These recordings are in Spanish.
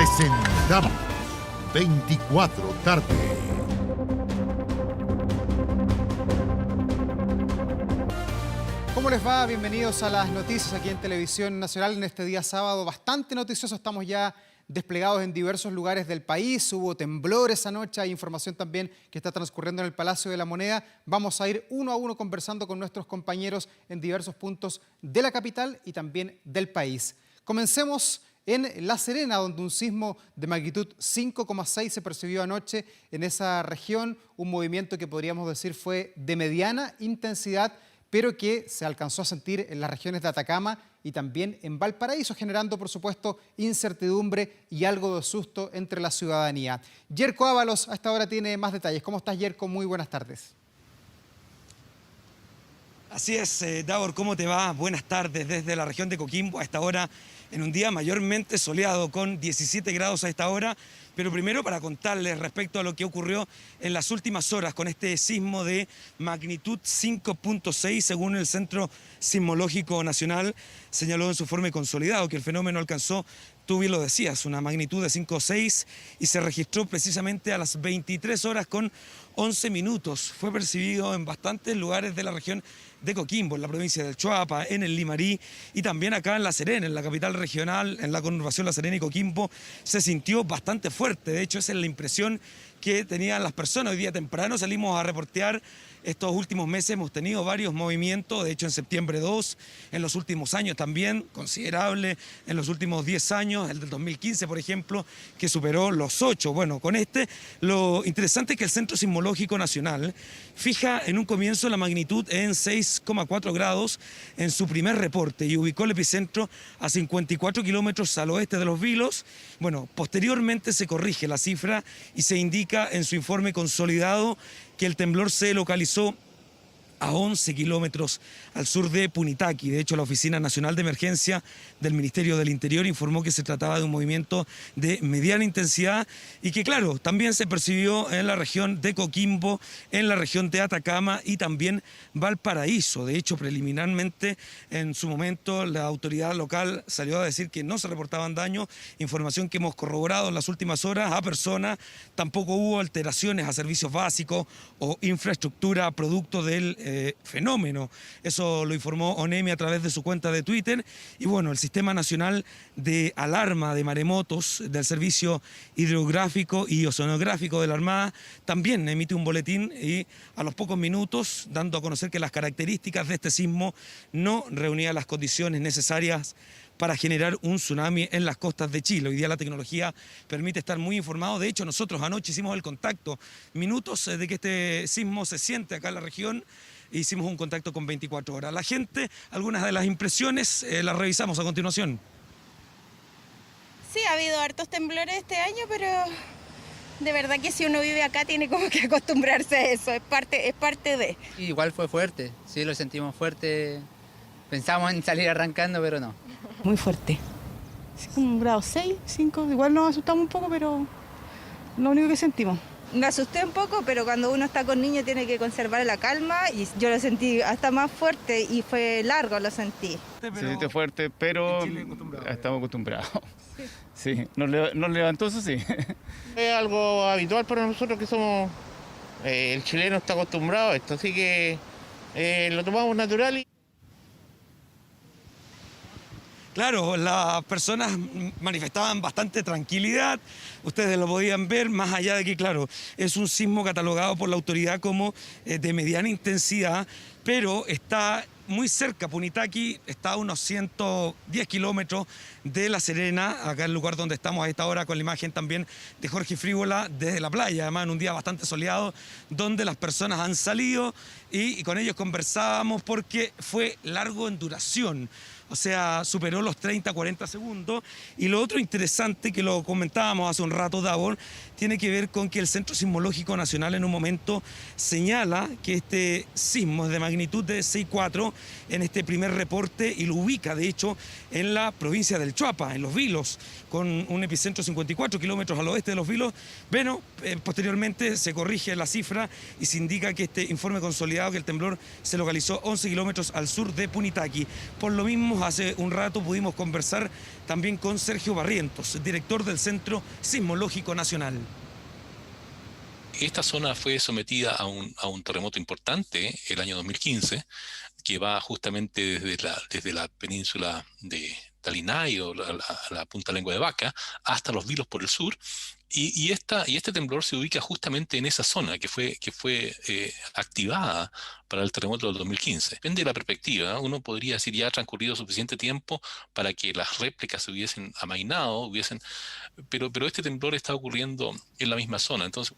Presentamos 24 tarde. ¿Cómo les va? Bienvenidos a las noticias aquí en Televisión Nacional en este día sábado bastante noticioso. Estamos ya desplegados en diversos lugares del país. Hubo temblores anoche, hay información también que está transcurriendo en el Palacio de la Moneda. Vamos a ir uno a uno conversando con nuestros compañeros en diversos puntos de la capital y también del país. Comencemos en La Serena, donde un sismo de magnitud 5,6 se percibió anoche en esa región, un movimiento que podríamos decir fue de mediana intensidad, pero que se alcanzó a sentir en las regiones de Atacama y también en Valparaíso, generando, por supuesto, incertidumbre y algo de susto entre la ciudadanía. Yerko Ábalos a esta hora tiene más detalles. ¿Cómo estás, Yerko? Muy buenas tardes. Así es, Davor, ¿cómo te va? Buenas tardes desde la región de Coquimbo a esta hora, en un día mayormente soleado, con 17 grados a esta hora. Pero primero para contarles respecto a lo que ocurrió en las últimas horas con este sismo de magnitud 5,6, según el Centro Sismológico Nacional, señaló en su informe consolidado que el fenómeno alcanzó, tú bien lo decías, una magnitud de 5,6 y se registró precisamente a las 23 horas con 11 minutos. Fue percibido en bastantes lugares de la región de Coquimbo, en la provincia del Choapa, en el Limarí y también acá en La Serena, en la capital regional, en la conurbación La Serena y Coquimbo, se sintió bastante fuerte. De hecho, esa es la impresión que tenían las personas. Hoy día temprano salimos a reportear. Estos últimos meses hemos tenido varios movimientos, de hecho en septiembre 2, en los últimos años también, considerable, en los últimos 10 años, el del 2015 por ejemplo, que superó los 8. Bueno, con este, lo interesante es que el Centro Sismológico Nacional fija en un comienzo la magnitud en 6,4 grados en su primer reporte y ubicó el epicentro a 54 kilómetros al oeste de Los Vilos. Bueno, posteriormente se corrige la cifra y se indica en su informe consolidado que el temblor se localizó a 11 kilómetros al sur de Punitaqui. De hecho, la Oficina Nacional de Emergencia del Ministerio del Interior informó que se trataba de un movimiento de mediana intensidad y que, claro, también se percibió en la región de Coquimbo, en la región de Atacama y también Valparaíso. De hecho, preliminarmente, en su momento, la autoridad local salió a decir que no se reportaban daños, información que hemos corroborado en las últimas horas a personas. Tampoco hubo alteraciones a servicios básicos o infraestructura producto del fenómeno. Eso lo informó ONEMI a través de su cuenta de Twitter. Y bueno, el Sistema Nacional de Alarma de Maremotos del Servicio Hidrográfico y Oceanográfico de la Armada también emite un boletín y a los pocos minutos dando a conocer que las características de este sismo no reunían las condiciones necesarias para generar un tsunami en las costas de Chile. Hoy día la tecnología permite estar muy informado. De hecho, nosotros anoche hicimos el contacto, minutos de que este sismo se siente acá en la región. Hicimos un contacto con 24 horas. La gente, algunas de las impresiones las revisamos a continuación. Sí, ha habido hartos temblores este año, pero de verdad que si uno vive acá tiene como que acostumbrarse a eso, es parte de. Igual fue fuerte, sí, lo sentimos fuerte. Pensamos en salir arrancando, pero no. Muy fuerte. Es como un grado 6, 5, igual nos asustamos un poco, pero lo único que sentimos. Me asusté un poco, pero cuando uno está con niños tiene que conservar la calma y yo lo sentí hasta más fuerte y fue largo, lo sentí. Se siente fuerte, pero estamos acostumbrados. Sí, nos levantó, eso sí. Es algo habitual para nosotros que somos, el chileno está acostumbrado a esto, así que lo tomamos natural. Claro, las personas manifestaban bastante tranquilidad, ustedes lo podían ver, más allá de que, claro, es un sismo catalogado por la autoridad como de mediana intensidad, pero está muy cerca. Punitaqui está a unos 110 kilómetros de La Serena, acá el lugar donde estamos a esta hora, con la imagen también de Jorge Frívola desde la playa, además en un día bastante soleado, donde las personas han salido y con ellos conversábamos porque fue largo en duración. O sea, superó los 30-40 segundos. Y lo otro interesante, que lo comentábamos hace un rato, Davor, tiene que ver con que el Centro Sismológico Nacional en un momento señala que este sismo es de magnitud de 6,4 en este primer reporte y lo ubica, de hecho, en la provincia del Choapa, en Los Vilos, con un epicentro 54 kilómetros al oeste de Los Vilos. Bueno, posteriormente se corrige la cifra y se indica que este informe consolidado que el temblor se localizó 11 kilómetros al sur de Punitaqui. Por lo mismo, escuchábamos hace un rato, pudimos conversar también con Sergio Barrientos, director del Centro Sismológico Nacional. Esta zona fue sometida a un terremoto importante el año 2015, que va justamente desde la península de Talinay o la punta Lengua de Vaca hasta los Vilos por el sur, y este temblor se ubica justamente en esa zona que fue activada para el terremoto del 2015. Depende de la perspectiva, uno podría decir ya ha transcurrido suficiente tiempo para que las réplicas se hubiesen amainado, pero este temblor está ocurriendo en la misma zona, entonces.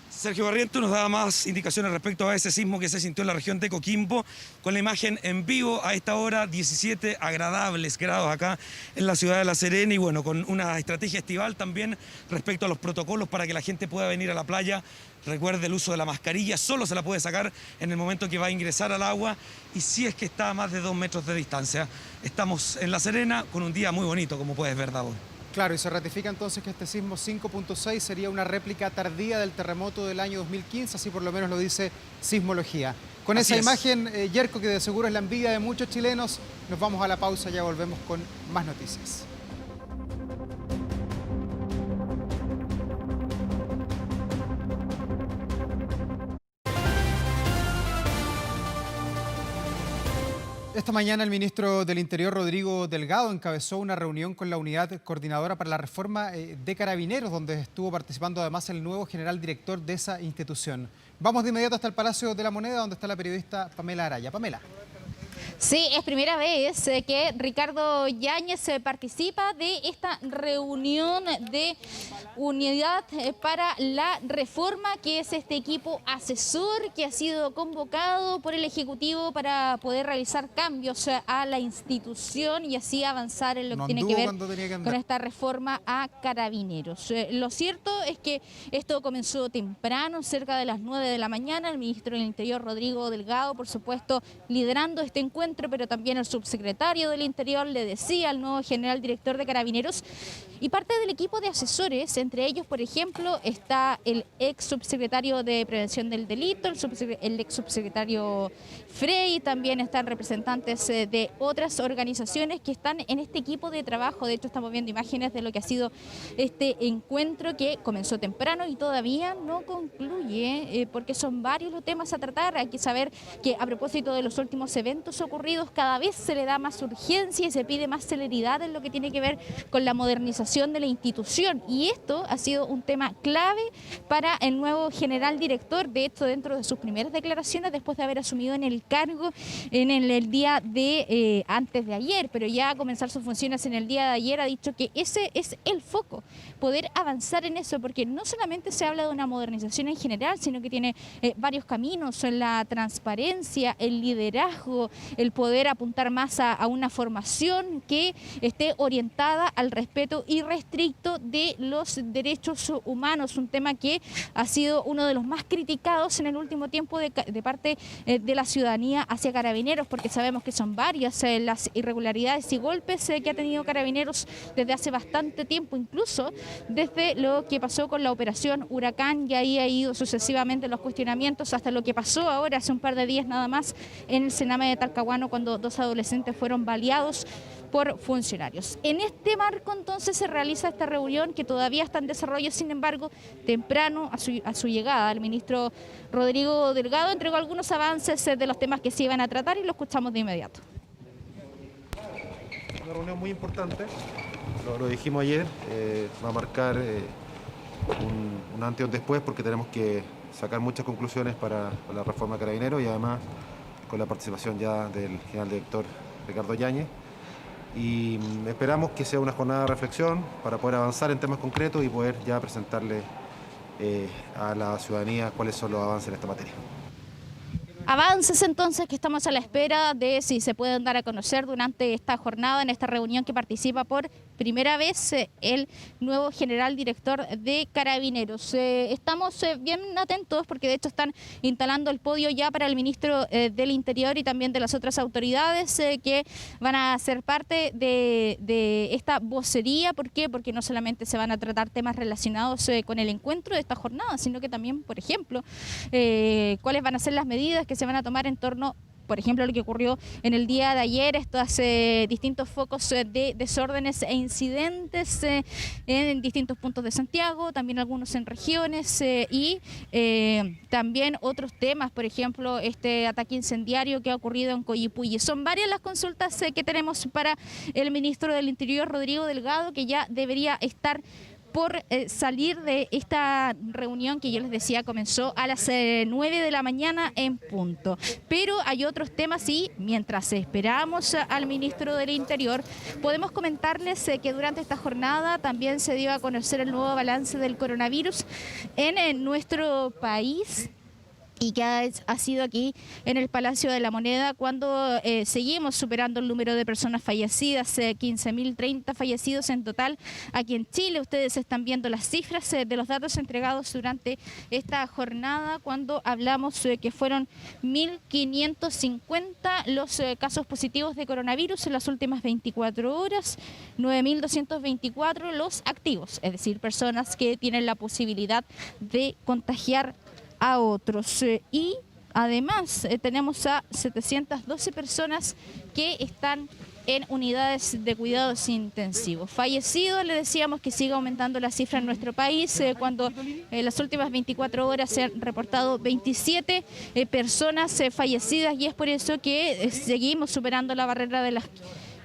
Sergio Barrientos nos daba más indicaciones respecto a ese sismo que se sintió en la región de Coquimbo, con la imagen en vivo a esta hora, 17 agradables grados acá en la ciudad de La Serena, y bueno, con una estrategia estival también respecto a los protocolos para que la gente pueda venir a la playa. Recuerde el uso de la mascarilla, solo se la puede sacar en el momento que va a ingresar al agua, y si es que está a más de 2 metros de distancia. Estamos en La Serena con un día muy bonito, como puedes ver, Davor. Claro, y se ratifica entonces que este sismo 5.6 sería una réplica tardía del terremoto del año 2015, así por lo menos lo dice Sismología. Con esa imagen, Yerko, que de seguro es la envidia de muchos chilenos, nos vamos a la pausa, ya volvemos con más noticias. Esta mañana el ministro del Interior, Rodrigo Delgado, encabezó una reunión con la Unidad Coordinadora para la Reforma de Carabineros, donde estuvo participando además el nuevo general director de esa institución. Vamos de inmediato hasta el Palacio de la Moneda, donde está la periodista Pamela Araya. Pamela. Sí, es primera vez que Ricardo Yáñez participa de esta reunión de Unidad para la Reforma, que es este equipo asesor que ha sido convocado por el Ejecutivo para poder realizar cambios a la institución y así avanzar en lo que tiene que ver con esta reforma a Carabineros. Lo cierto es que esto comenzó temprano, cerca de las 9 de la mañana. El ministro del Interior, Rodrigo Delgado, por supuesto, liderando este encuentro, pero también el subsecretario del Interior le decía al nuevo general director de Carabineros y parte del equipo de asesores. Entre ellos, por ejemplo, está el ex subsecretario de Prevención del Delito, el ex subsecretario Frey, también están representantes de otras organizaciones que están en este equipo de trabajo. De hecho, estamos viendo imágenes de lo que ha sido este encuentro, que comenzó temprano y todavía no concluye, porque son varios los temas a tratar. Hay que saber que a propósito de los últimos eventos ocurridos, cada vez se le da más urgencia y se pide más celeridad en lo que tiene que ver con la modernización de la institución, y esto ha sido un tema clave para el nuevo general director. De hecho, dentro de sus primeras declaraciones, después de haber asumido en el cargo en el día de antes de ayer, pero ya a comenzar sus funciones en el día de ayer, ha dicho que ese es el foco, poder avanzar en eso, porque no solamente se habla de una modernización en general, sino que tiene varios caminos en la transparencia, el liderazgo, el poder apuntar más a una formación que esté orientada al respeto irrestricto de los derechos humanos, un tema que ha sido uno de los más criticados en el último tiempo de parte de la ciudadanía hacia Carabineros, porque sabemos que son varias las irregularidades y golpes que ha tenido Carabineros desde hace bastante tiempo, incluso desde lo que pasó con la operación Huracán, y ahí ha ido sucesivamente los cuestionamientos hasta lo que pasó ahora hace un par de días nada más en el Sename de Talcahuano, cuando 2 adolescentes fueron baleados por funcionarios. En este marco entonces se realiza esta reunión que todavía está en desarrollo. Sin embargo, temprano a su llegada, el ministro Rodrigo Delgado entregó algunos avances de los temas que se iban a tratar y lo escuchamos de inmediato. Una reunión muy importante, lo dijimos ayer, va a marcar un antes y un después, porque tenemos que sacar muchas conclusiones para la reforma de Carabineros, y además con la participación ya del general director Ricardo Yáñez. Y esperamos que sea una jornada de reflexión para poder avanzar en temas concretos y poder ya presentarle a la ciudadanía cuáles son los avances en esta materia. Avances entonces que estamos a la espera de si se pueden dar a conocer durante esta jornada, en esta reunión que participa por primera vez el nuevo general director de Carabineros. Estamos bien atentos porque de hecho están instalando el podio ya para el ministro del Interior y también de las otras autoridades que van a ser parte de esta vocería. ¿Por qué? Porque no solamente se van a tratar temas relacionados con el encuentro de esta jornada, sino que también, por ejemplo, cuáles van a ser las medidas que se van a tomar en torno por ejemplo, lo que ocurrió en el día de ayer, estos distintos focos de desórdenes e incidentes en distintos puntos de Santiago, también algunos en regiones y también otros temas, por ejemplo, este ataque incendiario que ha ocurrido en Coyipulli. Son varias las consultas que tenemos para el ministro del Interior, Rodrigo Delgado, que ya debería estar por salir de esta reunión que yo les decía comenzó a las 9 de la mañana en punto. Pero hay otros temas y mientras esperamos al ministro del Interior, podemos comentarles que durante esta jornada también se dio a conocer el nuevo balance del coronavirus en nuestro país, y que ha sido aquí en el Palacio de la Moneda cuando seguimos superando el número de personas fallecidas, 15.030 fallecidos en total aquí en Chile. Ustedes están viendo las cifras de los datos entregados durante esta jornada cuando hablamos que fueron 1.550 los casos positivos de coronavirus en las últimas 24 horas, 9.224 los activos, es decir, personas que tienen la posibilidad de contagiar a otros. Y además tenemos a 712 personas que están en unidades de cuidados intensivos. Fallecidos, le decíamos que sigue aumentando la cifra en nuestro país, cuando en las últimas 24 horas se han reportado 27 personas fallecidas, y es por eso que seguimos superando la barrera de las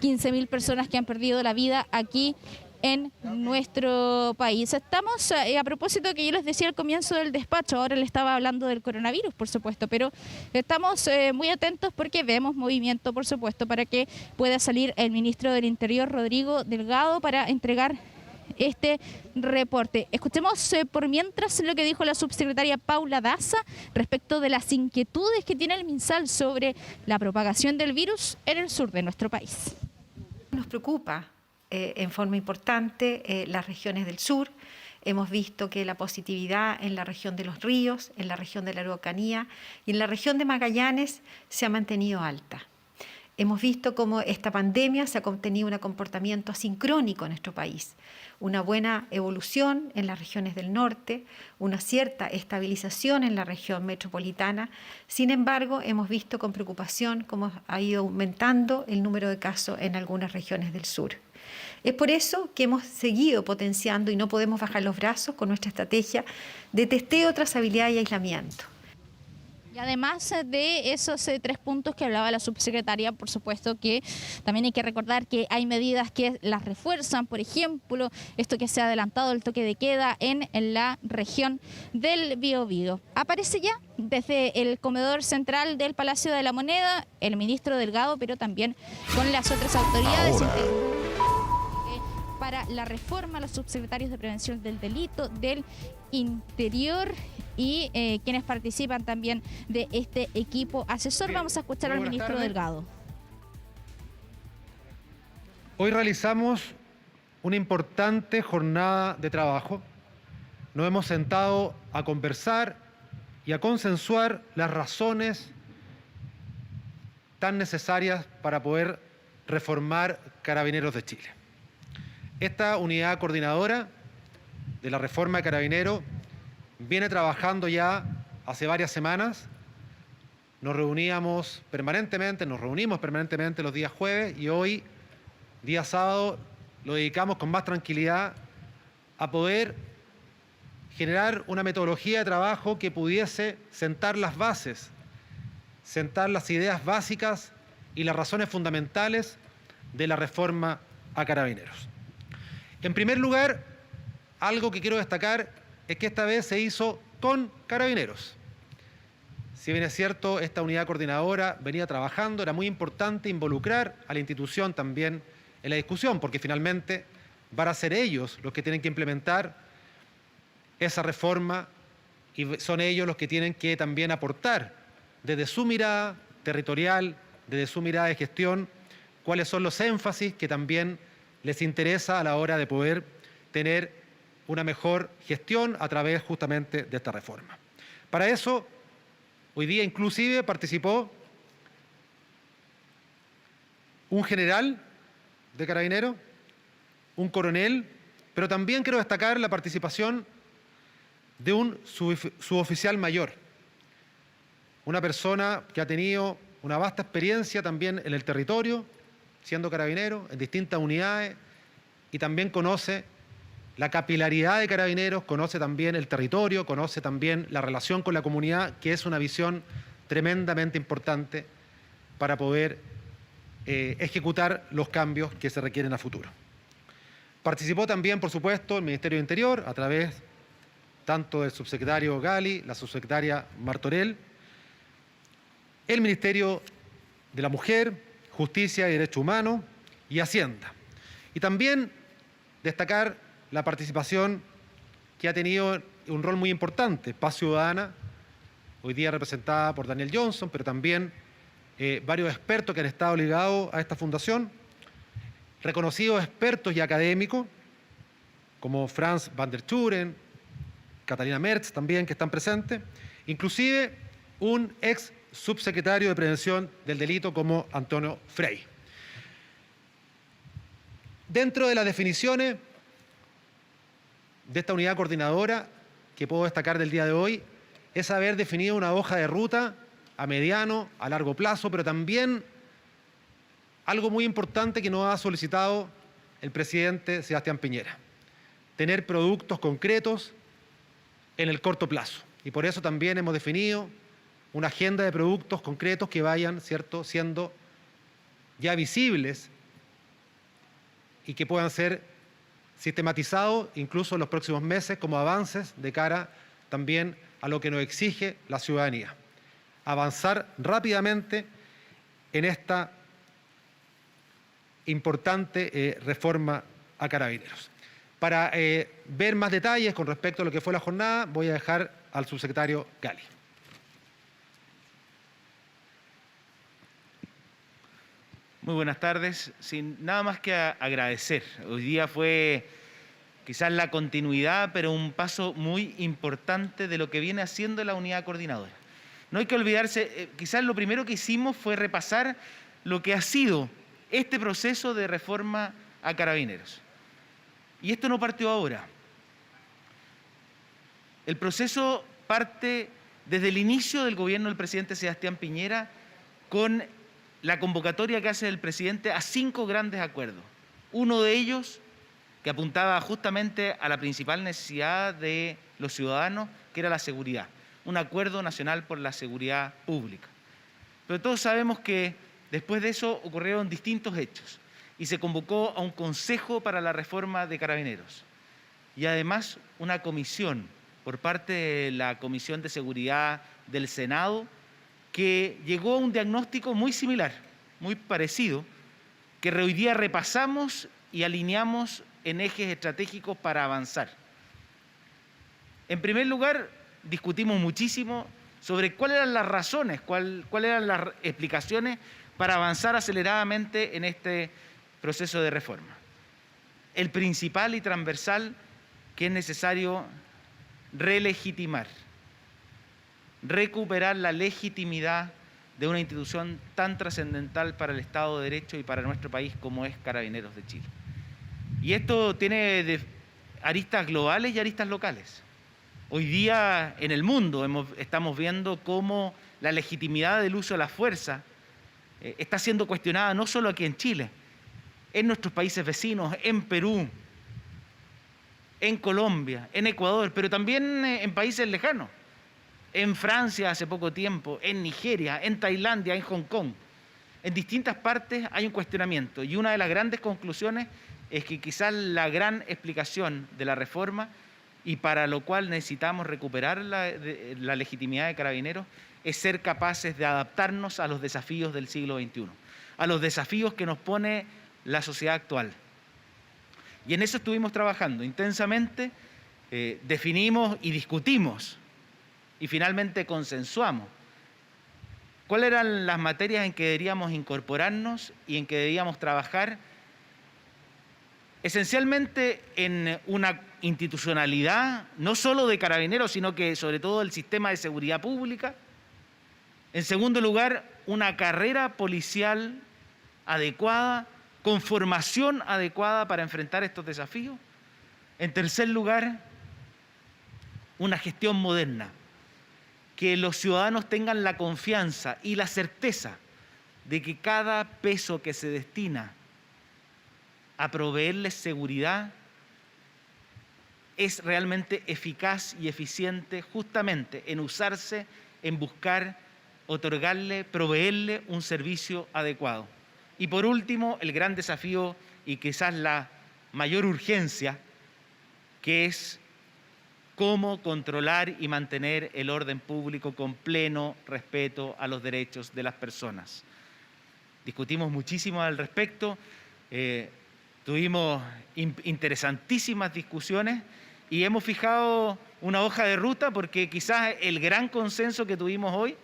15.000 personas que han perdido la vida aquí en nuestro país. Estamos, a propósito que yo les decía al comienzo del despacho, ahora le estaba hablando del coronavirus, por supuesto, pero estamos muy atentos porque vemos movimiento, por supuesto, para que pueda salir el ministro del Interior, Rodrigo Delgado, para entregar este reporte. Escuchemos por mientras lo que dijo la subsecretaria Paula Daza respecto de las inquietudes que tiene el MinSal sobre la propagación del virus en el sur de nuestro país. Nos preocupa en forma importante las regiones del sur. Hemos visto que la positividad en la región de los ríos, en la región de la Araucanía y en la región de Magallanes se ha mantenido alta. Hemos visto cómo esta pandemia se ha tenido un comportamiento asincrónico en nuestro país, una buena evolución en las regiones del norte, una cierta estabilización en la región metropolitana. Sin embargo, hemos visto con preocupación cómo ha ido aumentando el número de casos en algunas regiones del sur. Es por eso que hemos seguido potenciando y no podemos bajar los brazos con nuestra estrategia de testeo, trazabilidad y aislamiento. Y además de esos 3 puntos que hablaba la subsecretaria, por supuesto que también hay que recordar que hay medidas que las refuerzan, por ejemplo, esto que se ha adelantado, el toque de queda en la región del Biobío. Aparece ya desde el comedor central del Palacio de la Moneda el ministro Delgado, pero también con las otras autoridades. Para la reforma, los subsecretarios de Prevención del Delito, del Interior y quienes participan también de este equipo asesor. Bien. Vamos a escuchar al ministro Delgado. Hoy realizamos una importante jornada de trabajo. Nos hemos sentado a conversar y a consensuar las razones tan necesarias para poder reformar Carabineros de Chile. Esta unidad coordinadora de la reforma de Carabineros viene trabajando ya hace varias semanas. Nos reunimos permanentemente los días jueves, y hoy, día sábado, lo dedicamos con más tranquilidad a poder generar una metodología de trabajo que pudiese sentar las bases, sentar las ideas básicas y las razones fundamentales de la reforma a Carabineros. En primer lugar, algo que quiero destacar es que esta vez se hizo con Carabineros. Si bien es cierto, esta unidad coordinadora venía trabajando, era muy importante involucrar a la institución también en la discusión, porque finalmente van a ser ellos los que tienen que implementar esa reforma y son ellos los que tienen que también aportar desde su mirada territorial, desde su mirada de gestión, cuáles son los énfasis que también les interesa a la hora de poder tener una mejor gestión a través justamente de esta reforma. Para eso, hoy día inclusive participó un general de Carabineros, un coronel, pero también quiero destacar la participación de un suboficial mayor, una persona que ha tenido una vasta experiencia también en el territorio, siendo carabinero, en distintas unidades, y también conoce la capilaridad de Carabineros, conoce también el territorio, conoce también la relación con la comunidad, que es una visión tremendamente importante para poder ejecutar los cambios que se requieren a futuro. Participó también, por supuesto, el Ministerio de Interior, a través tanto del subsecretario Gali, la subsecretaria Martorell, el Ministerio de la Mujer, Justicia y Derechos Humanos y Hacienda. Y también destacar la participación que ha tenido un rol muy importante, Paz Ciudadana, hoy día representada por Daniel Johnson, pero también varios expertos que han estado ligados a esta fundación, reconocidos expertos y académicos, como Franz van der Schuren, Catalina Merz también, que están presentes, inclusive un ex subsecretario de Prevención del Delito como Antonio Frey. Dentro de las definiciones de esta unidad coordinadora que puedo destacar del día de hoy, es haber definido una hoja de ruta a mediano, a largo plazo, pero también algo muy importante que nos ha solicitado el presidente Sebastián Piñera: tener productos concretos en el corto plazo. Y por eso también hemos definido una agenda de productos concretos que vayan, ¿cierto?, siendo ya visibles y que puedan ser sistematizados incluso en los próximos meses como avances de cara también a lo que nos exige la ciudadanía. Avanzar rápidamente en esta importante reforma a Carabineros. Para ver más detalles con respecto a lo que fue la jornada, voy a dejar al subsecretario Gali. Muy buenas tardes. Sin nada más que agradecer. Hoy día fue quizás la continuidad, pero un paso muy importante de lo que viene haciendo la unidad coordinadora. No hay que olvidarse, quizás lo primero que hicimos fue repasar lo que ha sido este proceso de reforma a Carabineros. Y esto no partió ahora. El proceso parte desde el inicio del gobierno del presidente Sebastián Piñera, con la convocatoria que hace el presidente a 5 grandes acuerdos. Uno de ellos que apuntaba justamente a la principal necesidad de los ciudadanos, que era la seguridad. Un acuerdo nacional por la seguridad pública. Pero todos sabemos que después de eso ocurrieron distintos hechos y se convocó a un consejo para la reforma de Carabineros y además una comisión por parte de la Comisión de Seguridad del Senado, que llegó a un diagnóstico muy similar, muy parecido, que hoy día repasamos y alineamos en ejes estratégicos para avanzar. En primer lugar, discutimos muchísimo sobre cuáles eran las razones, cuáles eran las explicaciones para avanzar aceleradamente en este proceso de reforma. El principal y transversal, que es necesario relegitimar, recuperar la legitimidad de una institución tan trascendental para el Estado de Derecho y para nuestro país como es Carabineros de Chile. Y esto tiene aristas globales y aristas locales. Hoy día en el mundo estamos viendo cómo la legitimidad del uso de la fuerza está siendo cuestionada no solo aquí en Chile, en nuestros países vecinos, en Perú, en Colombia, en Ecuador, pero también en países lejanos. En Francia hace poco tiempo, en Nigeria, en Tailandia, en Hong Kong. En distintas partes hay un cuestionamiento y una de las grandes conclusiones es que quizás la gran explicación de la reforma, y para lo cual necesitamos recuperar la legitimidad de Carabineros, es ser capaces de adaptarnos a los desafíos del siglo XXI, a los desafíos que nos pone la sociedad actual. Y en eso estuvimos trabajando intensamente, definimos y discutimos y finalmente consensuamos cuáles eran las materias en que deberíamos incorporarnos y en que debíamos trabajar, esencialmente en una institucionalidad, no solo de Carabineros, sino que sobre todo del sistema de seguridad pública. En segundo lugar, una carrera policial adecuada, con formación adecuada para enfrentar estos desafíos. En tercer lugar, una gestión moderna, que los ciudadanos tengan la confianza y la certeza de que cada peso que se destina a proveerles seguridad es realmente eficaz y eficiente justamente en usarse, en buscar, otorgarle, proveerle un servicio adecuado. Y por último, el gran desafío y quizás la mayor urgencia, que es cómo controlar y mantener el orden público con pleno respeto a los derechos de las personas. Discutimos muchísimo al respecto, tuvimos interesantísimas discusiones y hemos fijado una hoja de ruta porque quizás el gran consenso que tuvimos hoy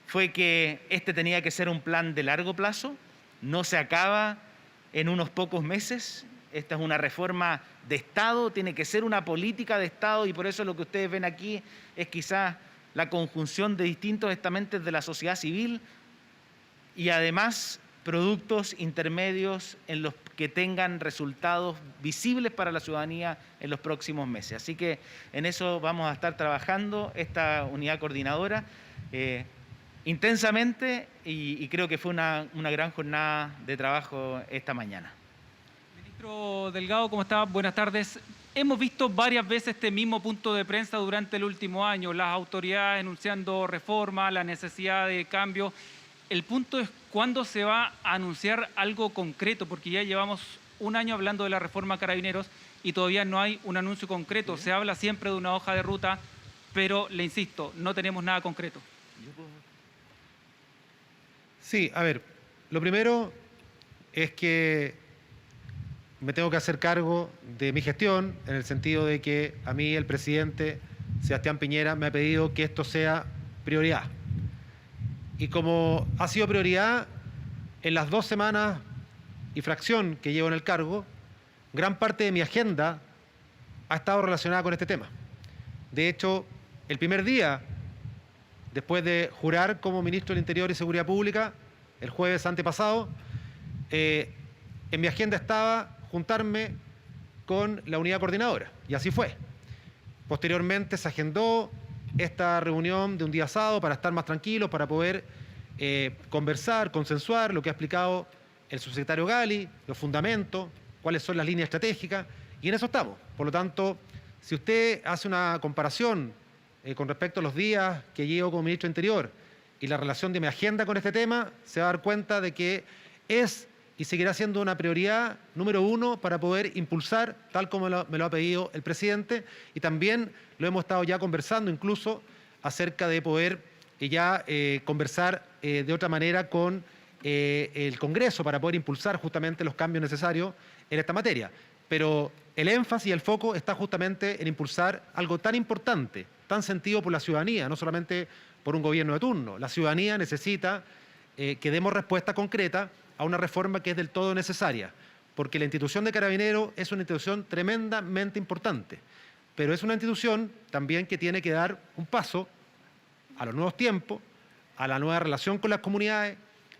fue que este tenía que ser un plan de largo plazo, no se acaba en unos pocos meses. Esta es una reforma de Estado, tiene que ser una política de Estado y por eso lo que ustedes ven aquí es quizás la conjunción de distintos estamentos de la sociedad civil y además productos intermedios en los que tengan resultados visibles para la ciudadanía en los próximos meses. Así que en eso vamos a estar trabajando esta unidad coordinadora intensamente y creo que fue una gran jornada de trabajo esta mañana. Ministro Delgado, ¿cómo está? Buenas tardes. Hemos visto varias veces este mismo punto de prensa durante el último año, las autoridades enunciando reforma, la necesidad de cambio. El punto es cuándo se va a anunciar algo concreto, porque ya llevamos un año hablando de la reforma Carabineros y todavía no hay un anuncio concreto. Se habla siempre de una hoja de ruta, pero le insisto, no tenemos nada concreto. Sí, a ver, lo primero es que me tengo que hacer cargo de mi gestión, en el sentido de que a mí el presidente Sebastián Piñera me ha pedido que esto sea prioridad. Y como ha sido prioridad en las 2 semanas y fracción que llevo en el cargo, gran parte de mi agenda ha estado relacionada con este tema. De hecho, el primer día, después de jurar como ministro del Interior y Seguridad Pública, el jueves antepasado, en mi agenda estaba juntarme con la unidad coordinadora, y así fue. Posteriormente se agendó esta reunión de un día sábado para estar más tranquilos, para poder conversar, consensuar lo que ha explicado el subsecretario Gali, los fundamentos, cuáles son las líneas estratégicas, y en eso estamos. Por lo tanto, si usted hace una comparación con respecto a los días que llevo como ministro del Interior y la relación de mi agenda con este tema, se va a dar cuenta de que es y seguirá siendo una prioridad número 1 para poder impulsar, tal como me lo ha pedido el presidente, y también lo hemos estado ya conversando incluso acerca de poder ya conversar de otra manera con el Congreso para poder impulsar justamente los cambios necesarios en esta materia. Pero el énfasis y el foco está justamente en impulsar algo tan importante, tan sentido por la ciudadanía, no solamente por un gobierno de turno. La ciudadanía necesita que demos respuesta concreta a una reforma que es del todo necesaria, porque la institución de Carabineros es una institución tremendamente importante, pero es una institución también que tiene que dar un paso a los nuevos tiempos, a la nueva relación con las comunidades.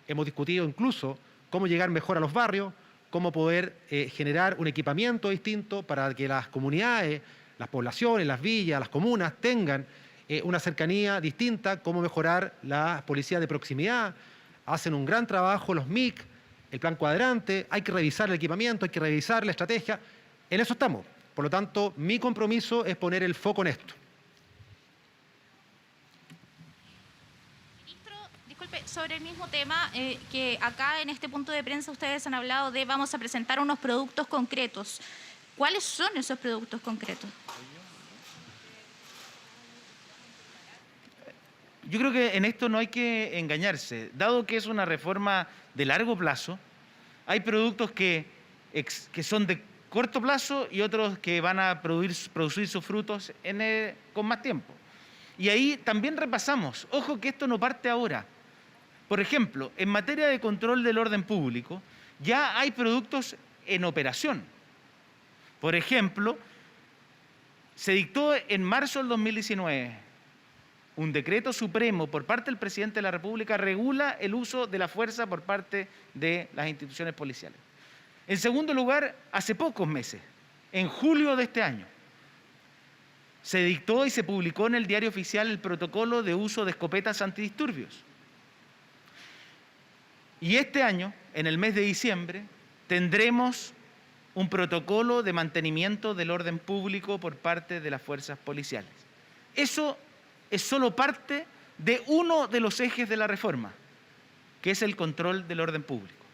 Hemos discutido incluso cómo llegar mejor a los barrios, cómo poder generar un equipamiento distinto para que las comunidades, las poblaciones, las villas, las comunas tengan una cercanía distinta, cómo mejorar la policía de proximidad. Hacen un gran trabajo los MIC, el plan cuadrante, hay que revisar el equipamiento, hay que revisar la estrategia. En eso estamos. Por lo tanto, mi compromiso es poner el foco en esto. Ministro, disculpe, sobre el mismo tema, que acá en este punto de prensa ustedes han hablado de vamos a presentar unos productos concretos. ¿Cuáles son esos productos concretos? Yo creo que en esto no hay que engañarse. Dado que es una reforma de largo plazo, hay productos que son de corto plazo y otros que van a producir sus frutos con más tiempo. Y ahí también repasamos. Ojo que esto no parte ahora. Por ejemplo, en materia de control del orden público, ya hay productos en operación. Por ejemplo, se dictó en marzo del 2019 un decreto supremo por parte del presidente de la República regula el uso de la fuerza por parte de las instituciones policiales. En segundo lugar, hace pocos meses, en julio de este año, se dictó y se publicó en el Diario Oficial el protocolo de uso de escopetas antidisturbios. Y este año, en el mes de diciembre, tendremos un protocolo de mantenimiento del orden público por parte de las fuerzas policiales. Eso es solo parte de uno de los ejes de la reforma, que es el control del orden público.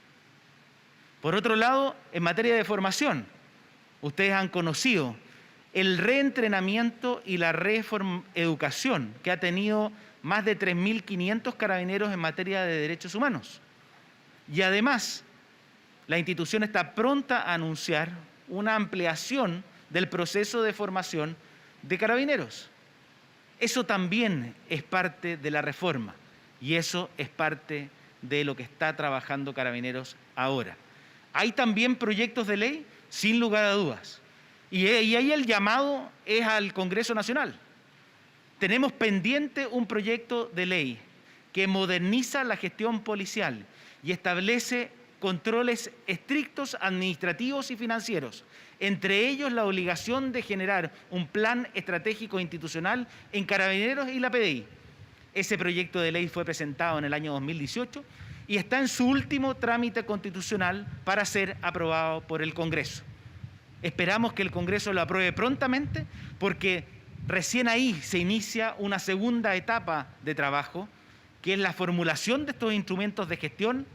Por otro lado, en materia de formación, ustedes han conocido el reentrenamiento y la reeducación que ha tenido más de 3.500 carabineros en materia de derechos humanos. Y además, la institución está pronta a anunciar una ampliación del proceso de formación de carabineros. Eso también es parte de la reforma y eso es parte de lo que está trabajando Carabineros ahora. Hay también proyectos de ley, sin lugar a dudas. Y ahí el llamado es al Congreso Nacional. Tenemos pendiente un proyecto de ley que moderniza la gestión policial y establece controles estrictos administrativos y financieros, entre ellos la obligación de generar un plan estratégico institucional en Carabineros y la PDI. Ese proyecto de ley fue presentado en el año 2018 y está en su último trámite constitucional para ser aprobado por el Congreso. Esperamos que el Congreso lo apruebe prontamente porque recién ahí se inicia una segunda etapa de trabajo, que es la formulación de estos instrumentos de gestión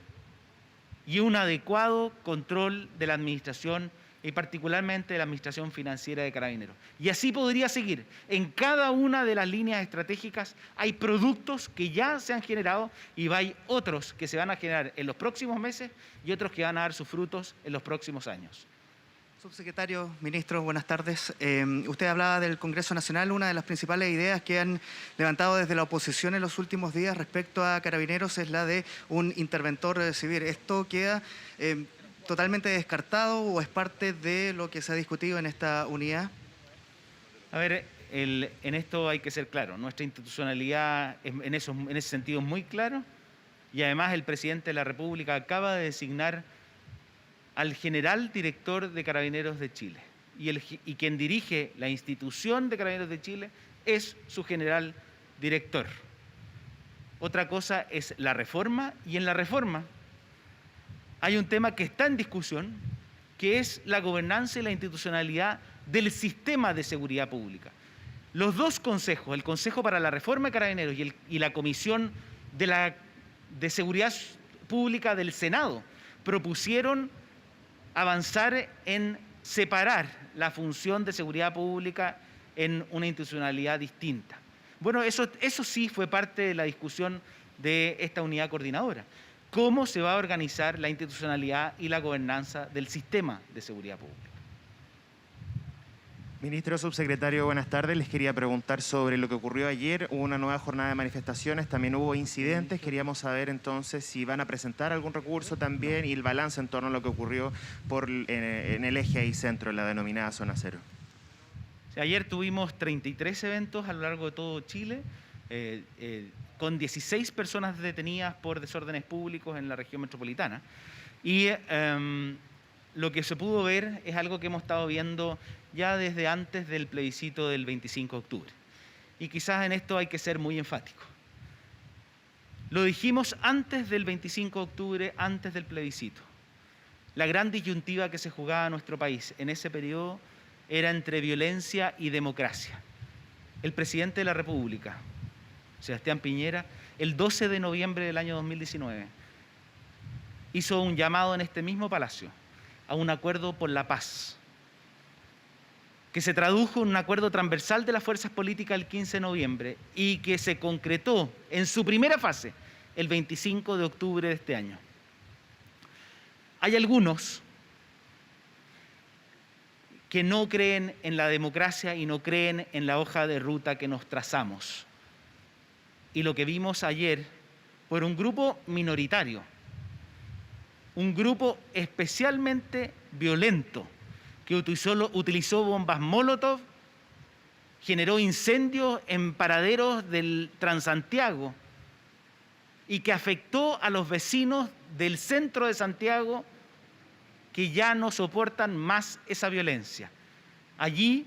y un adecuado control de la administración y particularmente de la administración financiera de Carabineros. Y así podría seguir. En cada una de las líneas estratégicas hay productos que ya se han generado y hay otros que se van a generar en los próximos meses y otros que van a dar sus frutos en los próximos años. Subsecretario, ministro, buenas tardes. Usted hablaba del Congreso Nacional. Una de las principales ideas que han levantado desde la oposición en los últimos días respecto a Carabineros es la de un interventor civil. ¿Esto queda totalmente descartado o es parte de lo que se ha discutido en esta unidad? A ver, en esto hay que ser claro. Nuestra institucionalidad en ese sentido es muy claro y además el presidente de la República acaba de designar al general director de Carabineros de Chile y quien dirige la institución de Carabineros de Chile es su general director. Otra cosa es la reforma y en la reforma hay un tema que está en discusión que es la gobernanza y la institucionalidad del sistema de seguridad pública. Los dos consejos, el Consejo para la Reforma de Carabineros y la Comisión de Seguridad Pública del Senado propusieron avanzar en separar la función de seguridad pública en una institucionalidad distinta. Bueno, eso sí fue parte de la discusión de esta unidad coordinadora. ¿Cómo se va a organizar la institucionalidad y la gobernanza del sistema de seguridad pública? Ministro, subsecretario, buenas tardes. Les quería preguntar sobre lo que ocurrió ayer. Hubo una nueva jornada de manifestaciones, también hubo incidentes. Queríamos saber entonces si van a presentar algún recurso también y el balance en torno a lo que ocurrió en el eje ahí centro, en la denominada Zona Cero. Ayer tuvimos 33 eventos a lo largo de todo Chile, con 16 personas detenidas por desórdenes públicos en la región metropolitana. Y lo que se pudo ver es algo que hemos estado viendo ya desde antes del plebiscito del 25 de octubre. Y quizás en esto hay que ser muy enfático. Lo dijimos antes del 25 de octubre, antes del plebiscito. La gran disyuntiva que se jugaba en nuestro país en ese periodo era entre violencia y democracia. El presidente de la República, Sebastián Piñera, el 12 de noviembre del año 2019, hizo un llamado en este mismo palacio a un acuerdo por la paz, que se tradujo en un acuerdo transversal de las fuerzas políticas el 15 de noviembre y que se concretó en su primera fase el 25 de octubre de este año. Hay algunos que no creen en la democracia y no creen en la hoja de ruta que nos trazamos. Y lo que vimos ayer fue un grupo minoritario, un grupo especialmente violento, que utilizó bombas Molotov, generó incendios en paraderos del Transantiago y que afectó a los vecinos del centro de Santiago que ya no soportan más esa violencia. Allí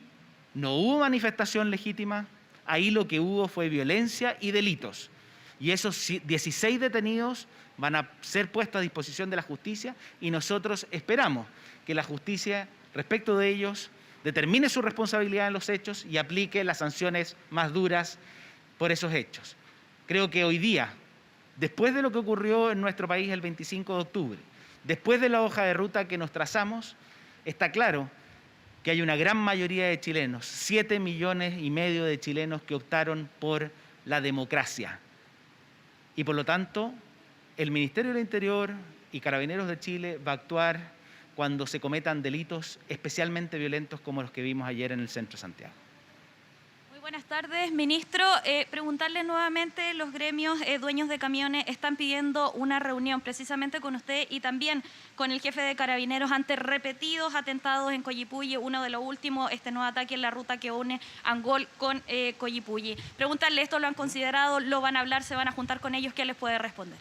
no hubo manifestación legítima, ahí lo que hubo fue violencia y delitos. Y esos 16 detenidos van a ser puestos a disposición de la justicia y nosotros esperamos que la justicia, respecto de ellos, determine su responsabilidad en los hechos y aplique las sanciones más duras por esos hechos. Creo que hoy día, después de lo que ocurrió en nuestro país el 25 de octubre, después de la hoja de ruta que nos trazamos, está claro que hay una gran mayoría de chilenos, 7,5 millones de chilenos que optaron por la democracia. Y por lo tanto, el Ministerio del Interior y Carabineros de Chile va a actuar cuando se cometan delitos especialmente violentos como los que vimos ayer en el centro de Santiago. Muy buenas tardes, ministro. Preguntarle nuevamente, los gremios dueños de camiones están pidiendo una reunión precisamente con usted y también con el jefe de Carabineros ante repetidos atentados en Collipulli, uno de los últimos, este nuevo ataque en la ruta que une Angol con Collipulli. Preguntarle, ¿esto lo han considerado? ¿Lo van a hablar? ¿Se van a juntar con ellos? ¿Qué les puede responder?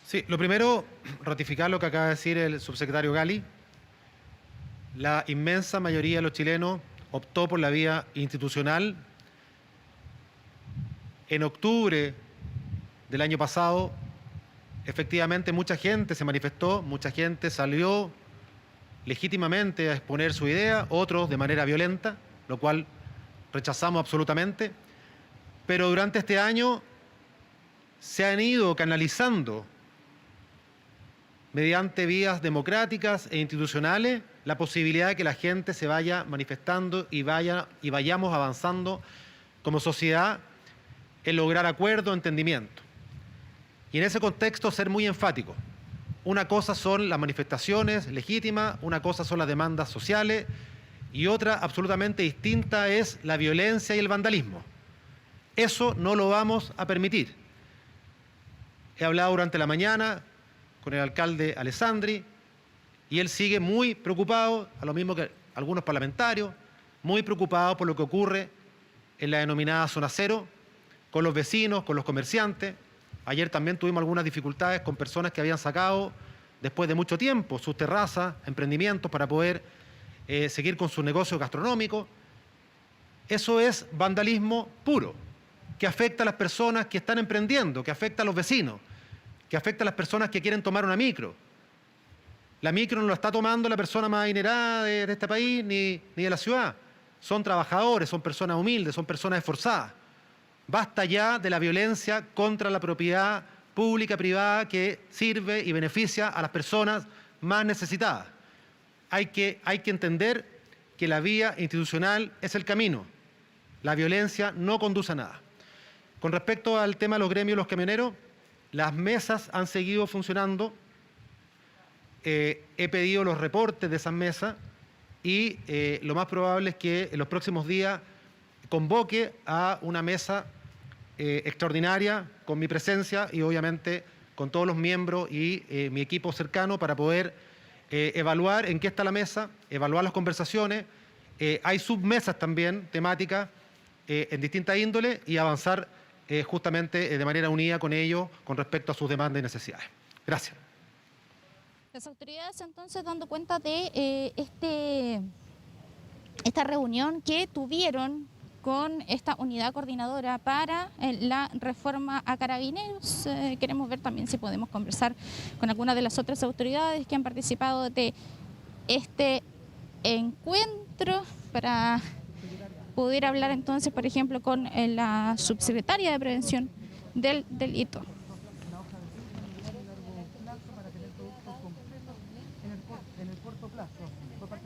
Sí, lo primero, ratificar lo que acaba de decir el subsecretario Gali. La inmensa mayoría de los chilenos optó por la vía institucional. En octubre del año pasado, efectivamente mucha gente se manifestó, mucha gente salió legítimamente a exponer su idea, otros de manera violenta, lo cual rechazamos absolutamente. Pero durante este año se han ido canalizando mediante vías democráticas e institucionales la posibilidad de que la gente se vaya manifestando y vayamos avanzando como sociedad en lograr acuerdo, entendimiento. Y en ese contexto ser muy enfático. Una cosa son las manifestaciones legítimas, una cosa son las demandas sociales y otra absolutamente distinta es la violencia y el vandalismo. Eso no lo vamos a permitir. He hablado durante la mañana con el alcalde Alessandri y él sigue muy preocupado, a lo mismo que algunos parlamentarios, muy preocupado por lo que ocurre en la denominada zona cero, con los vecinos, con los comerciantes. Ayer también tuvimos algunas dificultades con personas que habían sacado, después de mucho tiempo, sus terrazas, emprendimientos para poder seguir con su negocio gastronómico. Eso es vandalismo puro, que afecta a las personas que están emprendiendo, que afecta a los vecinos, que afecta a las personas que quieren tomar una micro. La micro no la está tomando la persona más adinerada de este país ni de la ciudad. Son trabajadores, son personas humildes, son personas esforzadas. Basta ya de la violencia contra la propiedad pública, privada, que sirve y beneficia a las personas más necesitadas. Hay que entender que la vía institucional es el camino. La violencia no conduce a nada. Con respecto al tema de los gremios, los camioneros, las mesas han seguido funcionando. He pedido los reportes de esas mesas y lo más probable es que en los próximos días convoque a una mesa extraordinaria con mi presencia y obviamente con todos los miembros y mi equipo cercano para poder evaluar en qué está la mesa, evaluar las conversaciones. Hay submesas también temáticas en distintas índoles y avanzar justamente de manera unida con ellos con respecto a sus demandas y necesidades. Gracias. Las autoridades entonces dando cuenta de esta reunión que tuvieron con esta unidad coordinadora para la reforma a Carabineros. Queremos ver también si podemos conversar con algunas de las otras autoridades que han participado de este encuentro para poder hablar entonces, por ejemplo, con la subsecretaria de Prevención del Delito.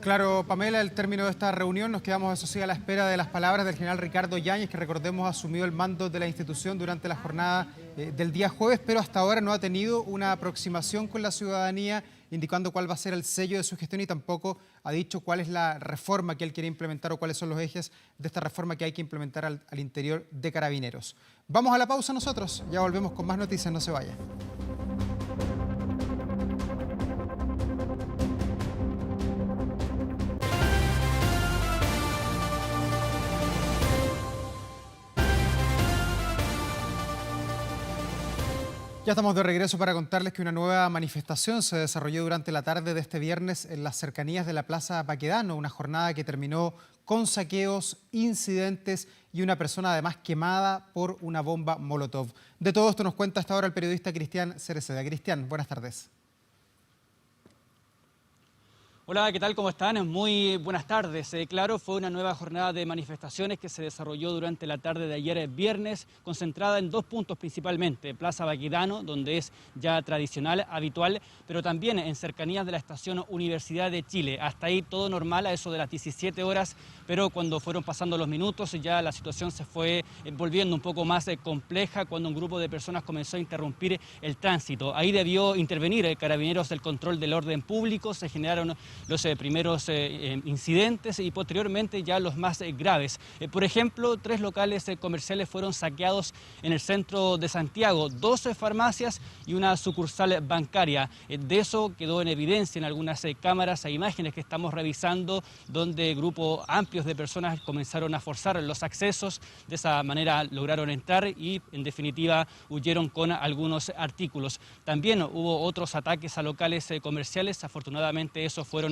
Claro, Pamela, al término de esta reunión nos quedamos, eso sí, a la espera de las palabras del general Ricardo Yáñez, que recordemos asumió el mando de la institución durante la jornada del día jueves, pero hasta ahora no ha tenido una aproximación con la ciudadanía indicando cuál va a ser el sello de su gestión y tampoco ha dicho cuál es la reforma que él quiere implementar o cuáles son los ejes de esta reforma que hay que implementar al interior de Carabineros. Vamos a la pausa nosotros, ya volvemos con más noticias, no se vayan. Ya estamos de regreso para contarles que una nueva manifestación se desarrolló durante la tarde de este viernes en las cercanías de la Plaza Baquedano, una jornada que terminó con saqueos, incidentes y una persona además quemada por una bomba Molotov. De todo esto nos cuenta hasta ahora el periodista Cristian Cereceda. Cristian, buenas tardes. Hola, ¿qué tal? ¿Cómo están? Muy buenas tardes. Claro, fue una nueva jornada de manifestaciones que se desarrolló durante la tarde de ayer viernes, concentrada en dos puntos principalmente. Plaza Baquedano, donde es ya tradicional, habitual, pero también en cercanías de la estación Universidad de Chile. Hasta ahí todo normal, a eso de las 17 horas, pero cuando fueron pasando los minutos ya la situación se fue volviendo un poco más compleja cuando un grupo de personas comenzó a interrumpir el tránsito. Ahí debió intervenir Carabineros del Control del Orden Público, se generaron los primeros incidentes y posteriormente ya los más graves. Por ejemplo, 3 locales comerciales fueron saqueados en el centro de Santiago, 12 farmacias y una sucursal bancaria. De eso quedó en evidencia en algunas cámaras e imágenes que estamos revisando, donde grupos amplios de personas comenzaron a forzar los accesos. De esa manera lograron entrar y, en definitiva, huyeron con algunos artículos. También hubo otros ataques a locales comerciales. Afortunadamente, esos fueron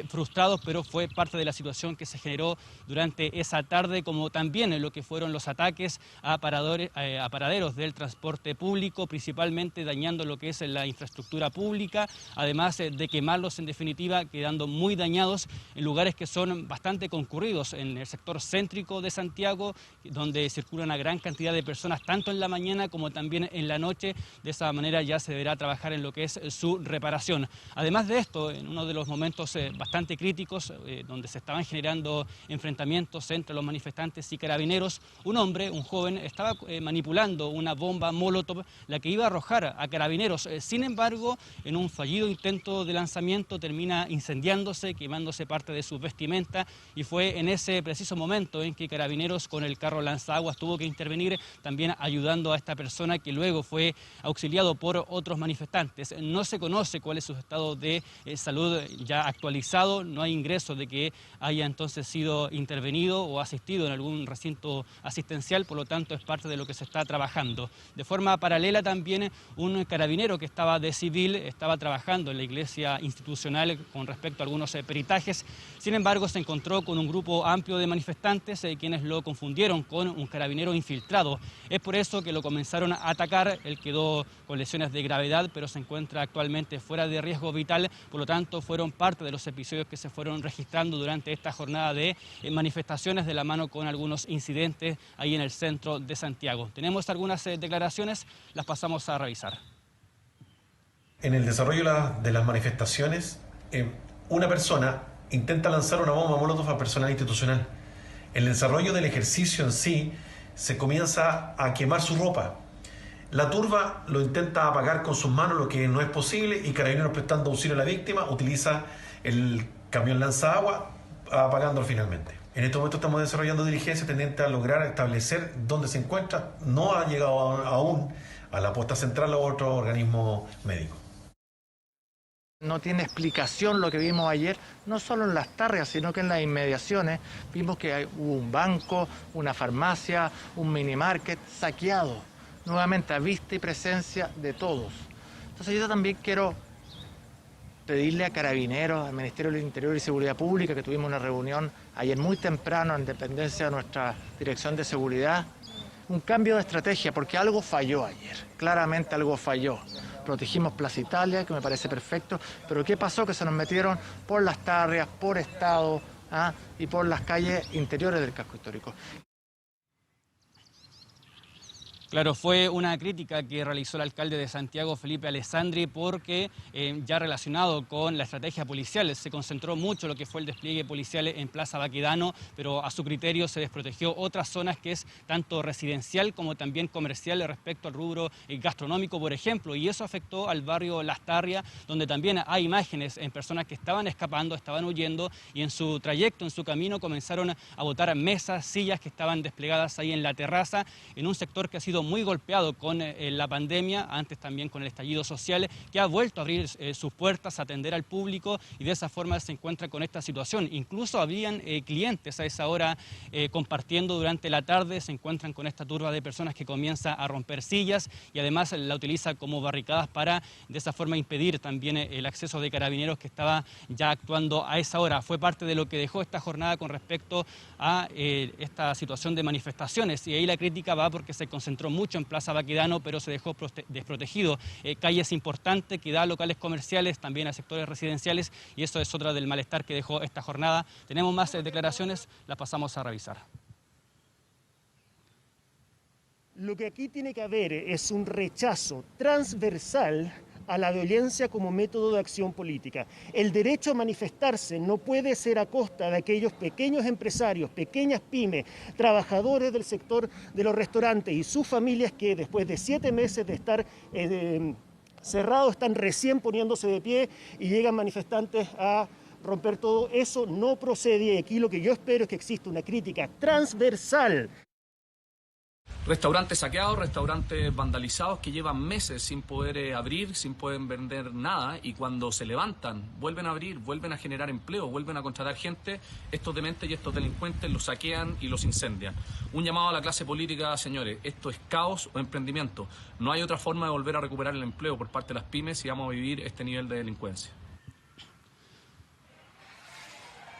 frustrados, pero fue parte de la situación que se generó durante esa tarde, como también lo que fueron los ataques a paraderos del transporte público, principalmente dañando lo que es la infraestructura pública, además de quemarlos en definitiva, quedando muy dañados en lugares que son bastante concurridos en el sector céntrico de Santiago, donde circula una gran cantidad de personas, tanto en la mañana como también en la noche. De esa manera ya se deberá trabajar en lo que es su reparación. Además de esto, en uno de los momentos bastante críticos, donde se estaban generando enfrentamientos entre los manifestantes y Carabineros, un hombre, un joven, estaba manipulando una bomba Molotov, la que iba a arrojar a Carabineros. Sin embargo, en un fallido intento de lanzamiento termina incendiándose, quemándose parte de su vestimenta, y fue en ese preciso momento en que Carabineros con el carro lanzaguas tuvo que intervenir, también ayudando a esta persona, que luego fue auxiliado por otros manifestantes. No se conoce cuál es su estado de salud ya actualizado, no hay ingresos de que haya entonces sido intervenido o asistido en algún recinto asistencial, por lo tanto es parte de lo que se está trabajando. De forma paralela también un carabinero que estaba de civil estaba trabajando en la iglesia institucional con respecto a algunos peritajes. Sin embargo, se encontró con un grupo amplio de manifestantes quienes lo confundieron con un carabinero infiltrado. Es por eso que lo comenzaron a atacar. Él quedó con lesiones de gravedad, pero se encuentra actualmente fuera de riesgo vital. Por lo tanto, fueron parte de los episodios que se fueron registrando durante esta jornada de manifestaciones, de la mano con algunos incidentes ahí en el centro de Santiago. Tenemos algunas declaraciones, las pasamos a revisar. En el desarrollo de las manifestaciones, una persona intenta lanzar una bomba Molotov a personal institucional. En el desarrollo del ejercicio en sí, se comienza a quemar su ropa. La turba lo intenta apagar con sus manos, lo que no es posible, y Carabineros, prestando auxilio a la víctima, utiliza el camión lanzaagua apagándolo finalmente. En este momento estamos desarrollando diligencias tendientes a lograr establecer dónde se encuentra. No ha llegado aún a la posta central o otro organismo médico. No tiene explicación lo que vimos ayer, no solo en Las Tarrias, sino que en las inmediaciones. Vimos que hubo un banco, una farmacia, un mini market saqueado, nuevamente a vista y presencia de todos. Entonces yo también quiero pedirle a Carabineros, al Ministerio del Interior y Seguridad Pública, que tuvimos una reunión ayer muy temprano en dependencia de nuestra Dirección de Seguridad, un cambio de estrategia, porque algo falló ayer, claramente algo falló. Protegimos Plaza Italia, que me parece perfecto, pero ¿qué pasó? Que se nos metieron por Las Tarrias, por Estado y por las calles interiores del casco histórico. Claro, fue una crítica que realizó el alcalde de Santiago, Felipe Alessandri, porque ya relacionado con la estrategia policial se concentró mucho lo que fue el despliegue policial en Plaza Baquedano, pero a su criterio se desprotegió otras zonas que es tanto residencial como también comercial respecto al rubro gastronómico, por ejemplo, y eso afectó al barrio Las Tarrias, donde también hay imágenes en personas que estaban escapando, estaban huyendo, y en su trayecto, en su camino, comenzaron a botar mesas, sillas que estaban desplegadas ahí en la terraza, en un sector que ha sido sido muy golpeado con la pandemia, antes también con el estallido social, que ha vuelto a abrir sus puertas, a atender al público y de esa forma se encuentra con esta situación. Incluso habían clientes a esa hora compartiendo durante la tarde, se encuentran con esta turba de personas que comienza a romper sillas y además la utiliza como barricadas para de esa forma impedir también el acceso de carabineros que estaba ya actuando a esa hora. Fue parte de lo que dejó esta jornada con respecto a esta situación de manifestaciones, y ahí la crítica va porque se concentró mucho en Plaza Baquedano, pero se dejó desprotegido calles importantes que da a locales comerciales, también a sectores residenciales, y eso es otra del malestar que dejó esta jornada. Tenemos más declaraciones, las pasamos a revisar. Lo que aquí tiene que haber es un rechazo transversal a la violencia como método de acción política. El derecho a manifestarse no puede ser a costa de aquellos pequeños empresarios, pequeñas pymes, trabajadores del sector de los restaurantes y sus familias que después de 7 meses de estar cerrados están recién poniéndose de pie y llegan manifestantes a romper todo. Eso no procede y aquí lo que yo espero es que exista una crítica transversal. Restaurantes saqueados, restaurantes vandalizados que llevan meses sin poder abrir, sin poder vender nada, y cuando se levantan, vuelven a abrir, vuelven a generar empleo, vuelven a contratar gente, estos dementes y estos delincuentes los saquean y los incendian. Un llamado a la clase política, señores, esto es caos o emprendimiento. No hay otra forma de volver a recuperar el empleo por parte de las pymes si vamos a vivir este nivel de delincuencia.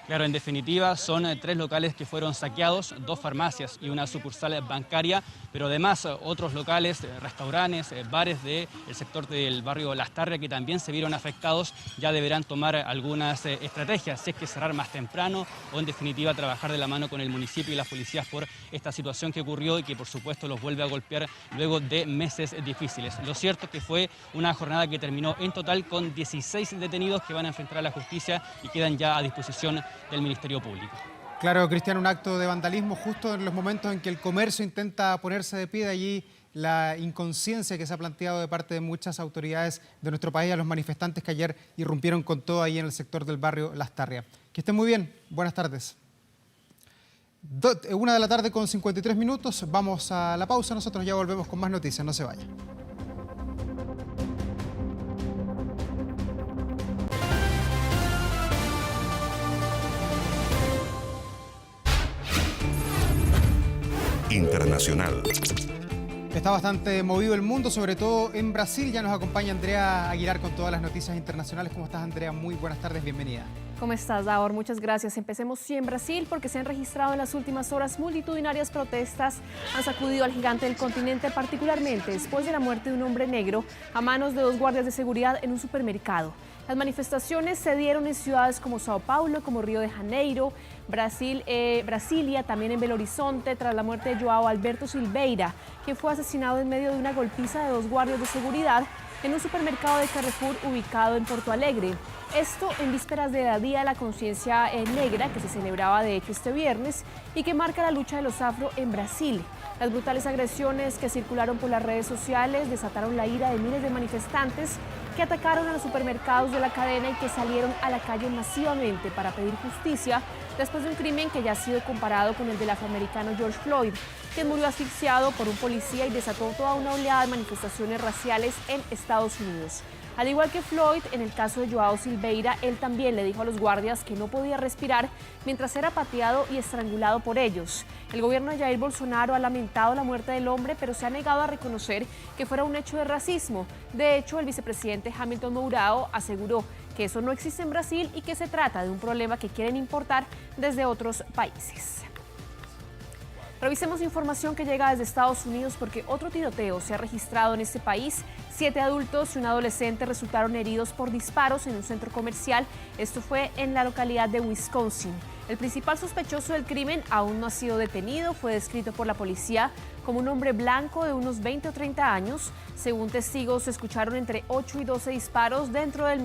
Claro, en definitiva, son 3 locales que fueron saqueados, 2 farmacias y una sucursal bancaria, pero además otros locales, restaurantes, bares del sector del barrio Lastarria que también se vieron afectados, ya deberán tomar algunas estrategias, si es que cerrar más temprano o en definitiva trabajar de la mano con el municipio y las policías por esta situación que ocurrió y que por supuesto los vuelve a golpear luego de meses difíciles. Lo cierto es que fue una jornada que terminó en total con 16 detenidos que van a enfrentar a la justicia y quedan ya a disposición del Ministerio Público. Claro, Cristian, un acto de vandalismo justo en los momentos en que el comercio intenta ponerse de pie. De allí la inconsciencia que se ha planteado de parte de muchas autoridades de nuestro país a los manifestantes que ayer irrumpieron con todo ahí en el sector del barrio Lastarria. Que estén muy bien, buenas tardes. 1 de la tarde con 53 minutos, vamos a la pausa, nosotros ya volvemos con más noticias, no se vayan. Internacional. Está bastante movido el mundo, sobre todo en Brasil. Ya nos acompaña Andrea Aguilar con todas las noticias internacionales. ¿Cómo estás, Andrea? Muy buenas tardes, bienvenida. ¿Cómo estás, Davor? Muchas gracias. Empecemos sí en Brasil porque se han registrado en las últimas horas multitudinarias protestas. Han sacudido al gigante del continente, particularmente después de la muerte de un hombre negro a manos de 2 guardias de seguridad en un supermercado. Las manifestaciones se dieron en ciudades como Sao Paulo, como Río de Janeiro, Brasilia, también en Belo Horizonte, tras la muerte de João Alberto Silveira, que fue asesinado en medio de una golpiza de 2 guardias de seguridad en un supermercado de Carrefour ubicado en Porto Alegre. Esto en vísperas del Día de la Conciencia Negra, que se celebraba de hecho este viernes y que marca la lucha de los afro en Brasil. Las brutales agresiones que circularon por las redes sociales desataron la ira de miles de manifestantes que atacaron a los supermercados de la cadena y que salieron a la calle masivamente para pedir justicia después de un crimen que ya ha sido comparado con el del afroamericano George Floyd, quien murió asfixiado por un policía y desató toda una oleada de manifestaciones raciales en Estados Unidos. Al igual que Floyd, en el caso de João Silveira, él también le dijo a los guardias que no podía respirar mientras era pateado y estrangulado por ellos. El gobierno de Jair Bolsonaro ha lamentado la muerte del hombre, pero se ha negado a reconocer que fuera un hecho de racismo. De hecho, el vicepresidente Hamilton Mourão aseguró que eso no existe en Brasil y que se trata de un problema que quieren importar desde otros países. Revisemos información que llega desde Estados Unidos porque otro tiroteo se ha registrado en este país. 7 adultos y un adolescente resultaron heridos por disparos en un centro comercial. Esto fue en la localidad de Wisconsin. El principal sospechoso del crimen aún no ha sido detenido. Fue descrito por la policía como un hombre blanco de unos 20 o 30 años. Según testigos, se escucharon entre 8 y 12 disparos dentro del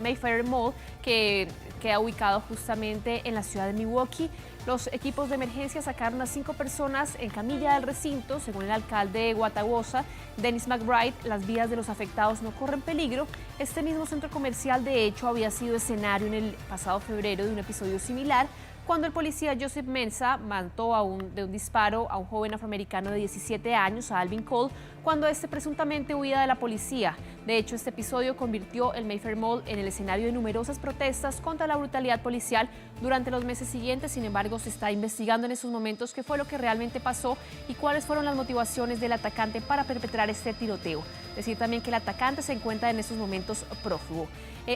Mayfair Mall, que queda ubicado justamente en la ciudad de Milwaukee. Los equipos de emergencia sacaron a 5 personas en camilla del recinto. Según el alcalde de Guataguasa, Dennis McBride, las vidas de los afectados no corren peligro. Este mismo centro comercial, de hecho, había sido escenario en el pasado febrero de un episodio similar. cuando el policía Joseph Mensah mató de un disparo a un joven afroamericano de 17 años, a Alvin Cole, cuando este presuntamente huía de la policía. De hecho, este episodio convirtió el Mayfair Mall en el escenario de numerosas protestas contra la brutalidad policial durante los meses siguientes. Sin embargo, se está investigando en esos momentos qué fue lo que realmente pasó y cuáles fueron las motivaciones del atacante para perpetrar este tiroteo. Decir también que el atacante se encuentra en estos momentos prófugo.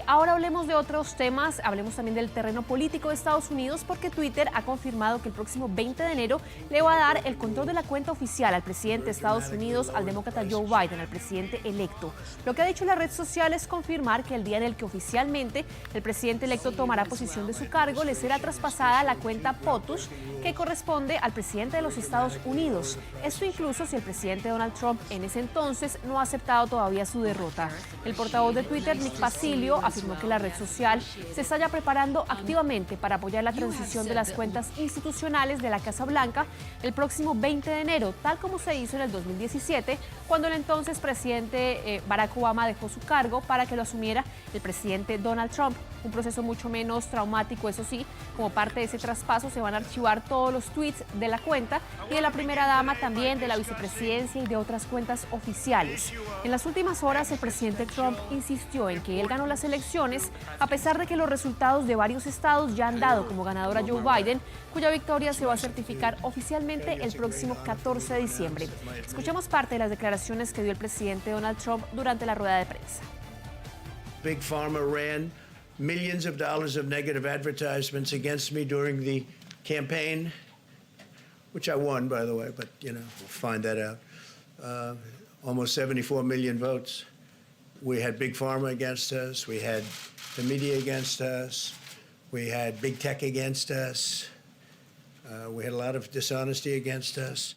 Ahora hablemos de otros temas, hablemos también del terreno político de Estados Unidos, porque Twitter ha confirmado que el próximo 20 de enero le va a dar el control de la cuenta oficial al presidente de Estados Unidos, al demócrata Joe Biden, al presidente electo. Lo que ha dicho la red social es confirmar que el día en el que oficialmente el presidente electo tomará posesión de su cargo, le será traspasada la cuenta POTUS, que corresponde al presidente de los Estados Unidos. Esto incluso si el presidente Donald Trump en ese entonces no ha aceptado todavía su derrota. El portavoz de Twitter, Nick Pasilio, afirmó que la red social se está ya preparando activamente para apoyar la transición de las cuentas institucionales de la Casa Blanca el próximo 20 de enero, tal como se hizo en el 2017, cuando el entonces presidente Barack Obama dejó su cargo para que lo asumiera el presidente Donald Trump. Un proceso mucho menos traumático, eso sí. Como parte de ese traspaso se van a archivar todos los tweets de la cuenta y de la primera dama, también de la vicepresidencia y de otras cuentas oficiales. En las últimas horas el presidente Trump insistió en que él ganó las elecciones, a pesar de que los resultados de varios estados ya han dado como ganadora a Joe Biden, cuya victoria se va a certificar oficialmente el próximo 14 de diciembre. Escuchemos parte de las declaraciones que dio el presidente Donald Trump durante la rueda de prensa. Big Pharma ran millions of dollars of negative advertisements against me during the campaign, which I won, by the way, but, you know, we'll find that out. Almost 74 million votes. We had Big Pharma against us. We had the media against us. We had Big Tech against us. We had a lot of dishonesty against us.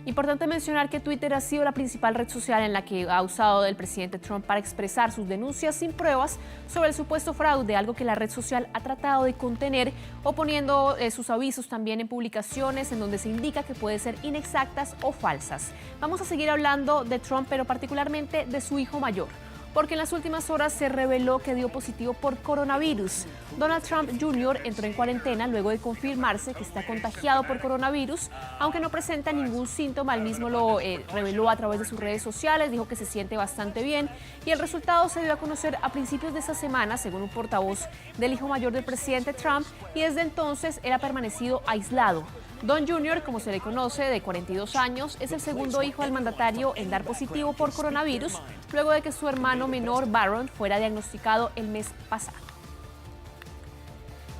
Importante mencionar que Twitter ha sido la principal red social en la que ha usado el presidente Trump para expresar sus denuncias sin pruebas sobre el supuesto fraude, algo que la red social ha tratado de contener, o poniendo sus avisos también en publicaciones en donde se indica que pueden ser inexactas o falsas. Vamos a seguir hablando de Trump, pero particularmente de su hijo mayor, porque en las últimas horas se reveló que dio positivo por coronavirus. Donald Trump Jr. entró en cuarentena luego de confirmarse que está contagiado por coronavirus, aunque no presenta ningún síntoma. Él mismo lo reveló a través de sus redes sociales, dijo que se siente bastante bien y el resultado se dio a conocer a principios de esta semana, según un portavoz del hijo mayor del presidente Trump, y desde entonces él ha permanecido aislado. Don Jr., como se le conoce, de 42 años, es el segundo hijo del mandatario en dar positivo por coronavirus, luego de que su hermano menor, Barron, fuera diagnosticado el mes pasado.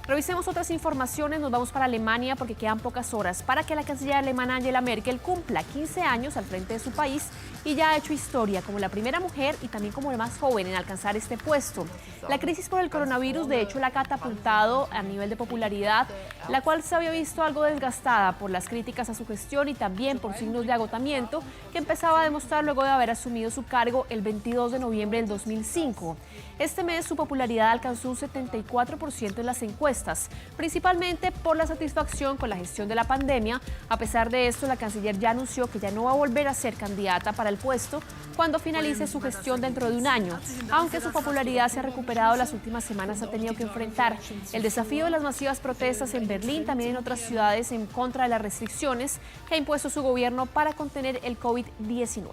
Revisemos otras informaciones, nos vamos para Alemania porque quedan pocas horas para que la canciller alemana Angela Merkel cumpla 15 años al frente de su país y ya ha hecho historia como la primera mujer y también como la más joven en alcanzar este puesto. La crisis por el coronavirus de hecho la ha catapultado a nivel de popularidad, la cual se había visto algo desgastada por las críticas a su gestión y también por signos de agotamiento que empezaba a demostrar luego de haber asumido su cargo el 22 de noviembre del 2005. Este mes su popularidad alcanzó un 74% en las encuestas, principalmente por la satisfacción con la gestión de la pandemia. A pesar de esto, la canciller ya anunció que ya no va a volver a ser candidata para el puesto cuando finalice su gestión dentro de un año. Aunque su popularidad se ha recuperado, las últimas semanas ha tenido que enfrentar el desafío de las masivas protestas en Berlín, también en otras ciudades, en contra de las restricciones que ha impuesto su gobierno para contener el COVID-19.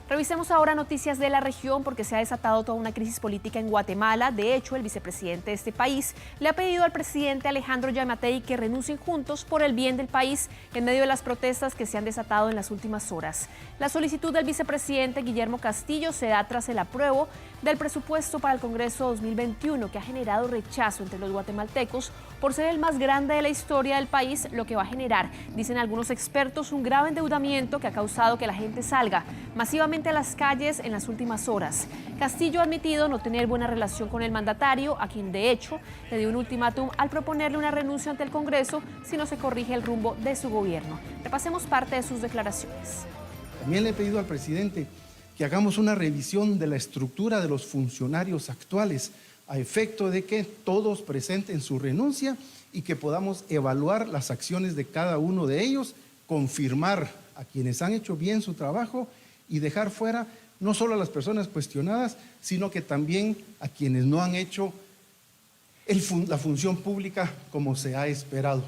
Revisemos ahora noticias de la región porque se ha desatado toda una crisis política en Guatemala. De hecho, el vicepresidente de este país le ha pedido al presidente Alejandro Yamatei que renuncien juntos por el bien del país en medio de las protestas que se han desatado en las últimas horas. La solicitud del vicepresidente Guillermo Castillo se da tras el apruebo del presupuesto para el Congreso 2021, que ha generado rechazo entre los guatemaltecos por ser el más grande de la historia del país, lo que va a generar, dicen algunos expertos, un grave endeudamiento que ha causado que la gente salga masivamente a las calles en las últimas horas. Castillo ha admitido no tener buena relación con el mandatario, a quien de hecho le dio un ultimátum al proponerle una renuncia ante el Congreso si no se corrige el rumbo de su gobierno. Repasemos parte de sus declaraciones. También le he pedido al presidente que hagamos una revisión de la estructura de los funcionarios actuales a efecto de que todos presenten su renuncia y que podamos evaluar las acciones de cada uno de ellos, confirmar a quienes han hecho bien su trabajo y dejar fuera no solo a las personas cuestionadas, sino que también a quienes no han hecho la función pública como se ha esperado.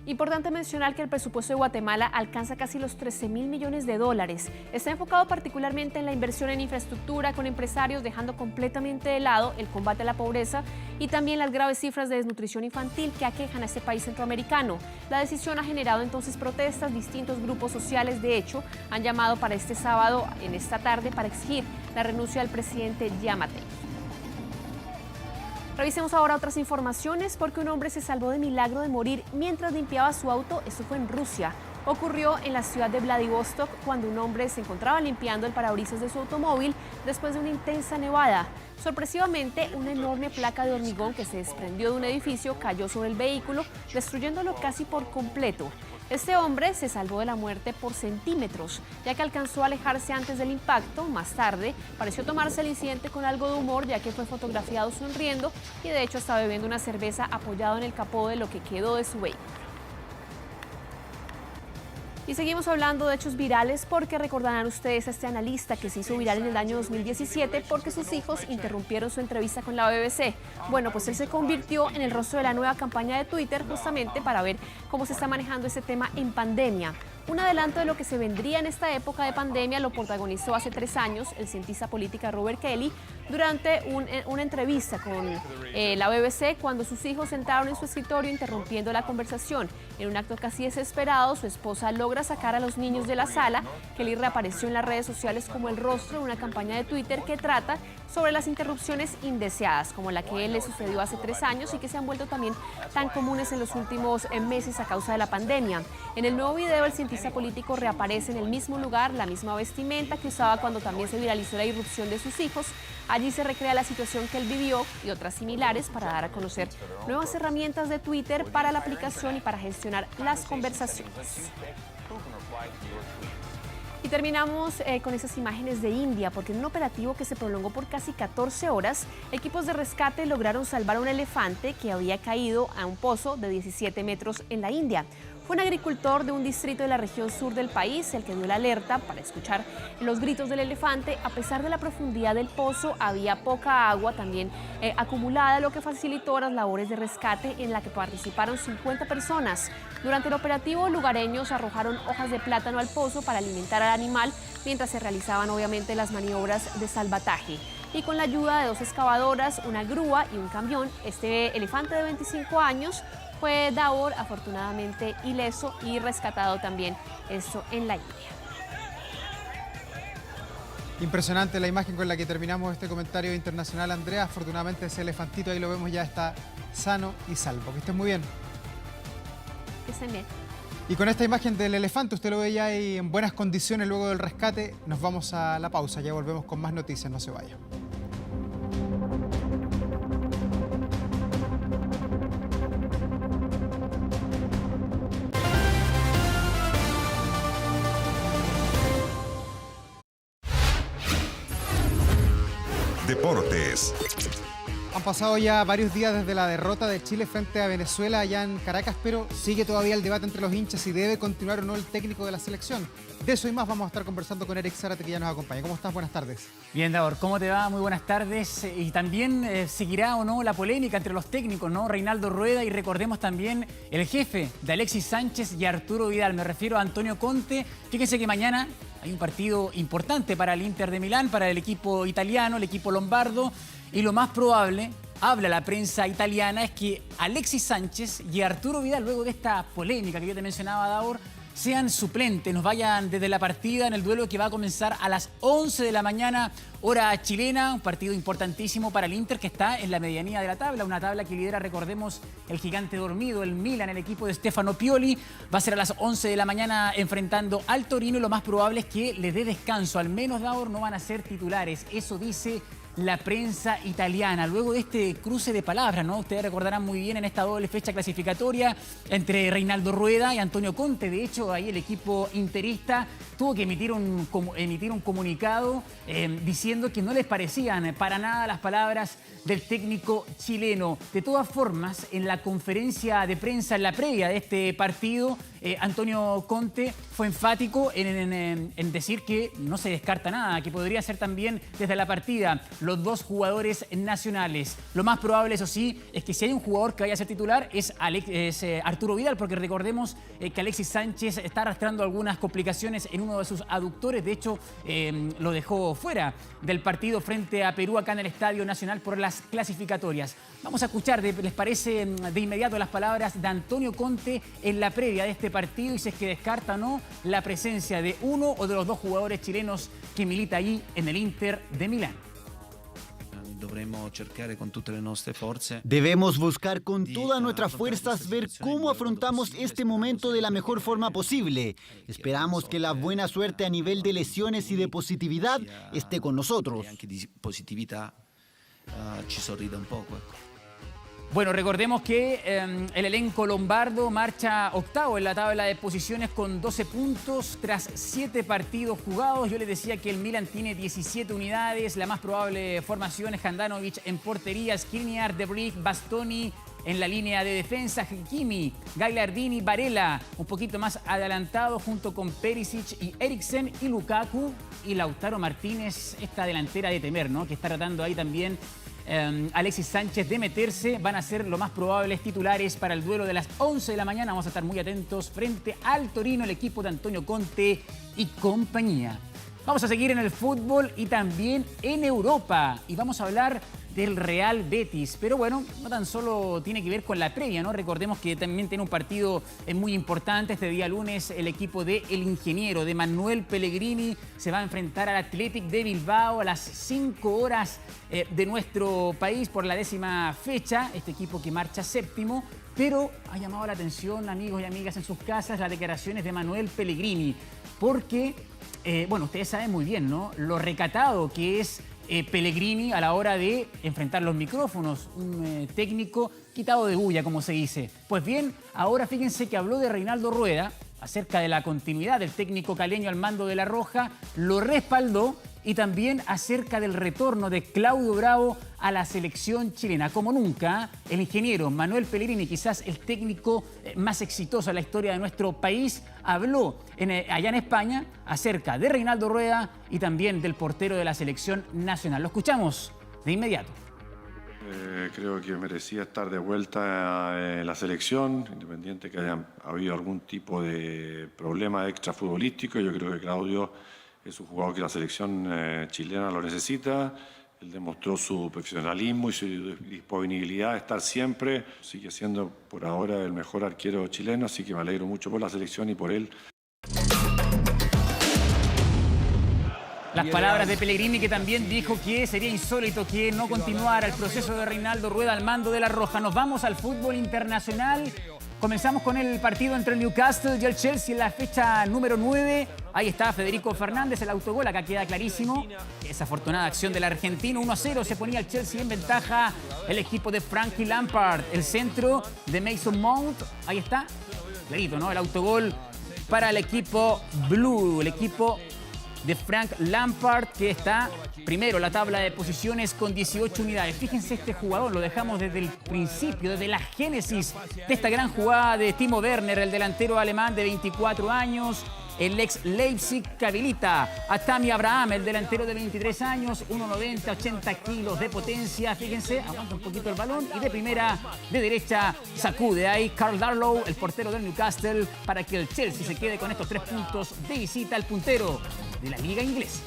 Importante mencionar que el presupuesto de Guatemala alcanza casi los 13.000 millones de dólares. Está enfocado particularmente en la inversión en infraestructura con empresarios, dejando completamente de lado el combate a la pobreza y también las graves cifras de desnutrición infantil que aquejan a este país centroamericano. La decisión ha generado entonces protestas. Distintos grupos sociales, de hecho, han llamado para este sábado, en esta tarde, para exigir la renuncia del presidente Yamatei. Revisemos ahora otras informaciones, porque un hombre se salvó de milagro de morir mientras limpiaba su auto. Esto fue en Rusia. Ocurrió en la ciudad de Vladivostok cuando un hombre se encontraba limpiando el parabrisas de su automóvil después de una intensa nevada. Sorpresivamente, una enorme placa de hormigón que se desprendió de un edificio cayó sobre el vehículo, destruyéndolo casi por completo. Este hombre se salvó de la muerte por centímetros, ya que alcanzó a alejarse antes del impacto. Más tarde, pareció tomarse el incidente con algo de humor, ya que fue fotografiado sonriendo y de hecho estaba bebiendo una cerveza apoyado en el capó de lo que quedó de su vehículo. Y seguimos hablando de hechos virales, porque recordarán ustedes a este analista que se hizo viral en el año 2017 porque sus hijos interrumpieron su entrevista con la BBC. Bueno, pues él se convirtió en el rostro de la nueva campaña de Twitter, justamente para ver cómo se está manejando este tema en pandemia. Un adelanto de lo que se vendría en esta época de pandemia lo protagonizó hace 3 años el cientista político Robert Kelly durante una entrevista con la BBC, cuando sus hijos entraron en su escritorio interrumpiendo la conversación. En un acto casi desesperado, su esposa logra sacar a los niños de la sala. Kelly reapareció en las redes sociales como el rostro de una campaña de Twitter que trata sobre las interrupciones indeseadas, como la que él le sucedió hace 3 años y que se han vuelto también tan comunes en los últimos meses a causa de la pandemia. En el nuevo video, el cientista político reaparece en el mismo lugar, la misma vestimenta que usaba cuando también se viralizó la irrupción de sus hijos. Allí se recrea la situación que él vivió y otras similares para dar a conocer nuevas herramientas de Twitter para la aplicación y para gestionar las conversaciones. Y terminamos con esas imágenes de India, porque en un operativo que se prolongó por casi 14 horas, equipos de rescate lograron salvar a un elefante que había caído a un pozo de 17 metros en la India. Fue un agricultor de un distrito de la región sur del país el que dio la alerta para escuchar los gritos del elefante. A pesar de la profundidad del pozo, había poca agua también acumulada, lo que facilitó las labores de rescate en la que participaron 50 personas. Durante el operativo, lugareños arrojaron hojas de plátano al pozo para alimentar al animal, mientras se realizaban obviamente las maniobras de salvataje. Y con la ayuda de 2 excavadoras, una grúa y un camión, este elefante de 25 años fue Davor afortunadamente ileso y rescatado también, esto en la India. Impresionante la imagen con la que terminamos este comentario internacional, Andrea. Afortunadamente ese elefantito, ahí lo vemos, ya está sano y salvo. Que estén muy bien. Que estén bien. Y con esta imagen del elefante, usted lo ve ya ahí en buenas condiciones luego del rescate. Nos vamos a la pausa, ya volvemos con más noticias, no se vaya. Deportes. Han pasado ya varios días desde la derrota de Chile frente a Venezuela allá en Caracas, pero sigue todavía el debate entre los hinchas si debe continuar o no el técnico de la selección. De eso y más vamos a estar conversando con Eric Zárate, que ya nos acompaña. ¿Cómo estás? Buenas tardes. Bien, Davor, ¿cómo te va? Muy buenas tardes. Y también seguirá o no la polémica entre los técnicos, ¿no? Reinaldo Rueda, y recordemos también el jefe de Alexis Sánchez y Arturo Vidal. Me refiero a Antonio Conte. Fíjense que mañana hay un partido importante para el Inter de Milán, para el equipo italiano, el equipo lombardo. Y lo más probable, habla la prensa italiana, es que Alexis Sánchez y Arturo Vidal, luego de esta polémica que yo te mencionaba, Davor, sean suplentes, nos vayan desde la partida en el duelo que va a comenzar a las 11 de la mañana, hora chilena. Un partido importantísimo para el Inter, que está en la medianía de la tabla, una tabla que lidera, recordemos, el gigante dormido, el Milan, el equipo de Stefano Pioli. Va a ser a las 11 de la mañana enfrentando al Torino, y lo más probable es que le dé descanso, al menos, Davor, no van a ser titulares, eso dice la prensa italiana, luego de este cruce de palabras, ¿no? Ustedes recordarán muy bien en esta doble fecha clasificatoria entre Reinaldo Rueda y Antonio Conte. De hecho, ahí el equipo interista tuvo que emitir un comunicado diciendo que no les parecían para nada las palabras del técnico chileno. De todas formas, en la conferencia de prensa, en la previa de este partido, Antonio Conte fue enfático en decir que no se descarta nada, que podría ser también desde la partida. los dos jugadores nacionales. Lo más probable, eso sí, es que si hay un jugador que vaya a ser titular es Arturo Vidal, porque recordemos que Alexis Sánchez está arrastrando algunas complicaciones en uno de sus aductores. De hecho, lo dejó fuera del partido frente a Perú acá en el Estadio Nacional por las clasificatorias. Vamos a escuchar, ¿les parece de inmediato las palabras de Antonio Conte en la previa de este partido y si es que descarta o no la presencia de uno o de los dos jugadores chilenos que milita allí en el Inter de Milán? Debemos buscar con todas nuestras fuerzas ver cómo afrontamos este momento de la mejor forma posible. Esperamos que la buena suerte a nivel de lesiones y de positividad esté con nosotros. Bueno, recordemos que el elenco lombardo marcha octavo en la tabla de posiciones con 12 puntos tras 7 partidos jugados. Yo les decía que el Milan tiene 17 unidades. La más probable formación es Handanovic en portería, Skriniar, De Vrij, Bastoni en la línea de defensa, Hakimi, Gagliardini, Varela, un poquito más adelantado junto con Perisic y Eriksen, y Lukaku y Lautaro Martínez, esta delantera de temer, ¿no? Que está tratando ahí también Alexis Sánchez de meterse. Van a ser lo más probables titulares para el duelo de las 11 de la mañana. Vamos a estar muy atentos frente al Torino, el equipo de Antonio Conte y compañía. Vamos a seguir en el fútbol y también en Europa. Y vamos a hablar del Real Betis. Pero bueno, no tan solo tiene que ver con la previa, ¿no? Recordemos que también tiene un partido muy importante. Este día lunes el equipo de El Ingeniero, de Manuel Pellegrini, se va a enfrentar al Athletic de Bilbao a las 5 horas de nuestro país por la 10ª fecha. Este equipo que marcha séptimo. Pero ha llamado la atención, amigos y amigas en sus casas, las declaraciones de Manuel Pellegrini. Porque, bueno, ustedes saben muy bien, ¿no? Lo recatado que es Pellegrini a la hora de enfrentar los micrófonos, un técnico quitado de bulla, como se dice. Pues bien, ahora fíjense que habló de Reinaldo Rueda acerca de la continuidad del técnico caleño al mando de La Roja, lo respaldó, y también acerca del retorno de Claudio Bravo a la selección chilena. Como nunca, el ingeniero Manuel Pellegrini, quizás el técnico más exitoso en la historia de nuestro país, habló allá en España acerca de Reinaldo Rueda y también del portero de la selección nacional. Lo escuchamos de inmediato. Creo que merecía estar de vuelta en la selección, independiente que haya habido algún tipo de problema extrafutbolístico. Yo creo que Claudio es un jugador que la selección chilena lo necesita. Él demostró su profesionalismo y su disponibilidad de estar siempre. Sigue siendo por ahora el mejor arquero chileno, así que me alegro mucho por la selección y por él. Las palabras de Pellegrini, que también dijo que sería insólito que no continuara el proceso de Reinaldo Rueda al mando de La Roja. Nos vamos al fútbol internacional. Comenzamos con el partido entre el Newcastle y el Chelsea en la fecha número 9. Ahí está Federico Fernández, el autogol, acá queda clarísimo. Esa afortunada acción del argentino, 1-0, se ponía el Chelsea en ventaja el equipo de Frankie Lampard. El centro de Mason Mount, ahí está, clarito, ¿no? El autogol para el equipo Blue, el equipo de Frank Lampard, que está primero en la tabla de posiciones con 18 unidades. Fíjense este jugador, lo dejamos desde el principio, desde la génesis de esta gran jugada de Timo Werner, el delantero alemán de 24 años, el ex Leipzig, que habilita a Tammy Abraham, el delantero de 23 años, 1,90, 80 kilos de potencia. Fíjense, aguanta un poquito el balón y de primera, de derecha, sacude ahí Carl Darlow, el portero del Newcastle, para que el Chelsea se quede con estos 3 puntos de visita al puntero de la liga inglesa.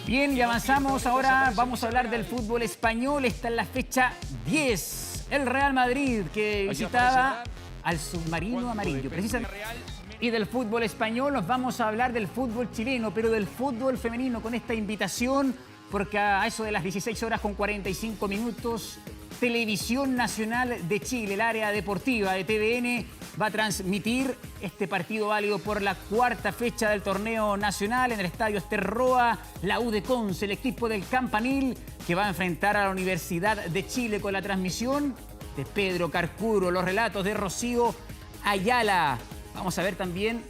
Bien, y avanzamos. Ahora vamos a hablar del fútbol español. Está en la fecha 10. El Real Madrid, que visitaba al submarino amarillo, precisamente. Y del fútbol español nos vamos a hablar del fútbol chileno, pero del fútbol femenino con esta invitación, porque a eso de las 16 horas con 45 minutos, Televisión Nacional de Chile, el área deportiva de TVN, va a transmitir este partido válido por la 4ª fecha del torneo nacional en el estadio Ester Roa. La U de Conce, el equipo del Campanil, que va a enfrentar a la Universidad de Chile, con la transmisión de Pedro Carcuro, los relatos de Rocío Ayala. Vamos a ver también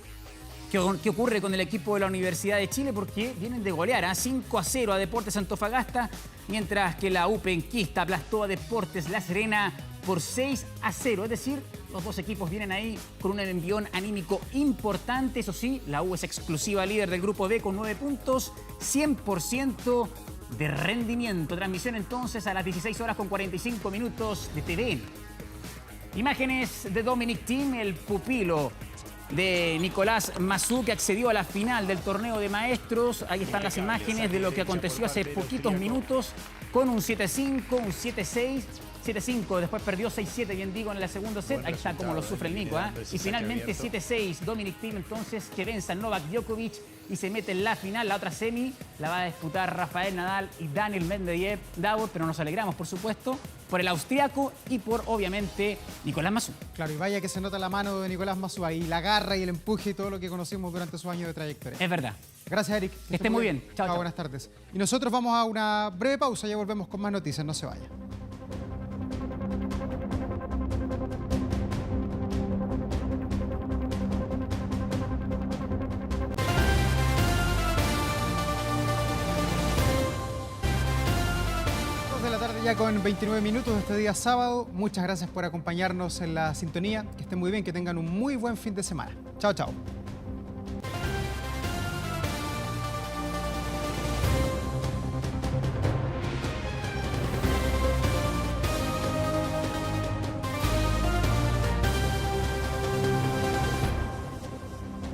qué ocurre con el equipo de la Universidad de Chile, porque vienen de golear 5-0 a Deportes Antofagasta, mientras que la U penquista aplastó a Deportes La Serena por 6-0. Es decir, Los dos equipos vienen ahí con un envión anímico importante. Eso sí, la U es exclusiva líder del grupo D con 9 puntos, 100% de rendimiento. Transmisión entonces a las 16 horas con 45 minutos de TVN. Imágenes de Dominic Thiem, el pupilo de Nicolás Massú, que accedió a la final del torneo de maestros. Ahí están las imágenes de lo que aconteció hace poquitos minutos con un 7-5, un 7-6, 7-5, después perdió 6-7, bien digo, en el segundo set. Ahí está como lo sufre el Nico, ¿eh? Y finalmente 7-6, Dominic Thiem entonces, que vence a Novak Djokovic y se mete en la final. La otra semi la va a disputar Rafael Nadal y Daniel Medvedev, Davor, pero nos alegramos, por supuesto, por el austriaco y por, obviamente, Nicolás Massú. Claro, y vaya que se nota la mano de Nicolás Massú ahí, la garra y el empuje y todo lo que conocimos durante su año de trayectoria. Es verdad. Gracias, Eric. Que esté muy bien. Chao, chao. Buenas tardes. Y nosotros vamos a una breve pausa, ya volvemos con más noticias, no se vayan. Ya con 29 minutos de este día sábado. Muchas gracias por acompañarnos en la sintonía. Que estén muy bien, que tengan un muy buen fin de semana. Chao, chao.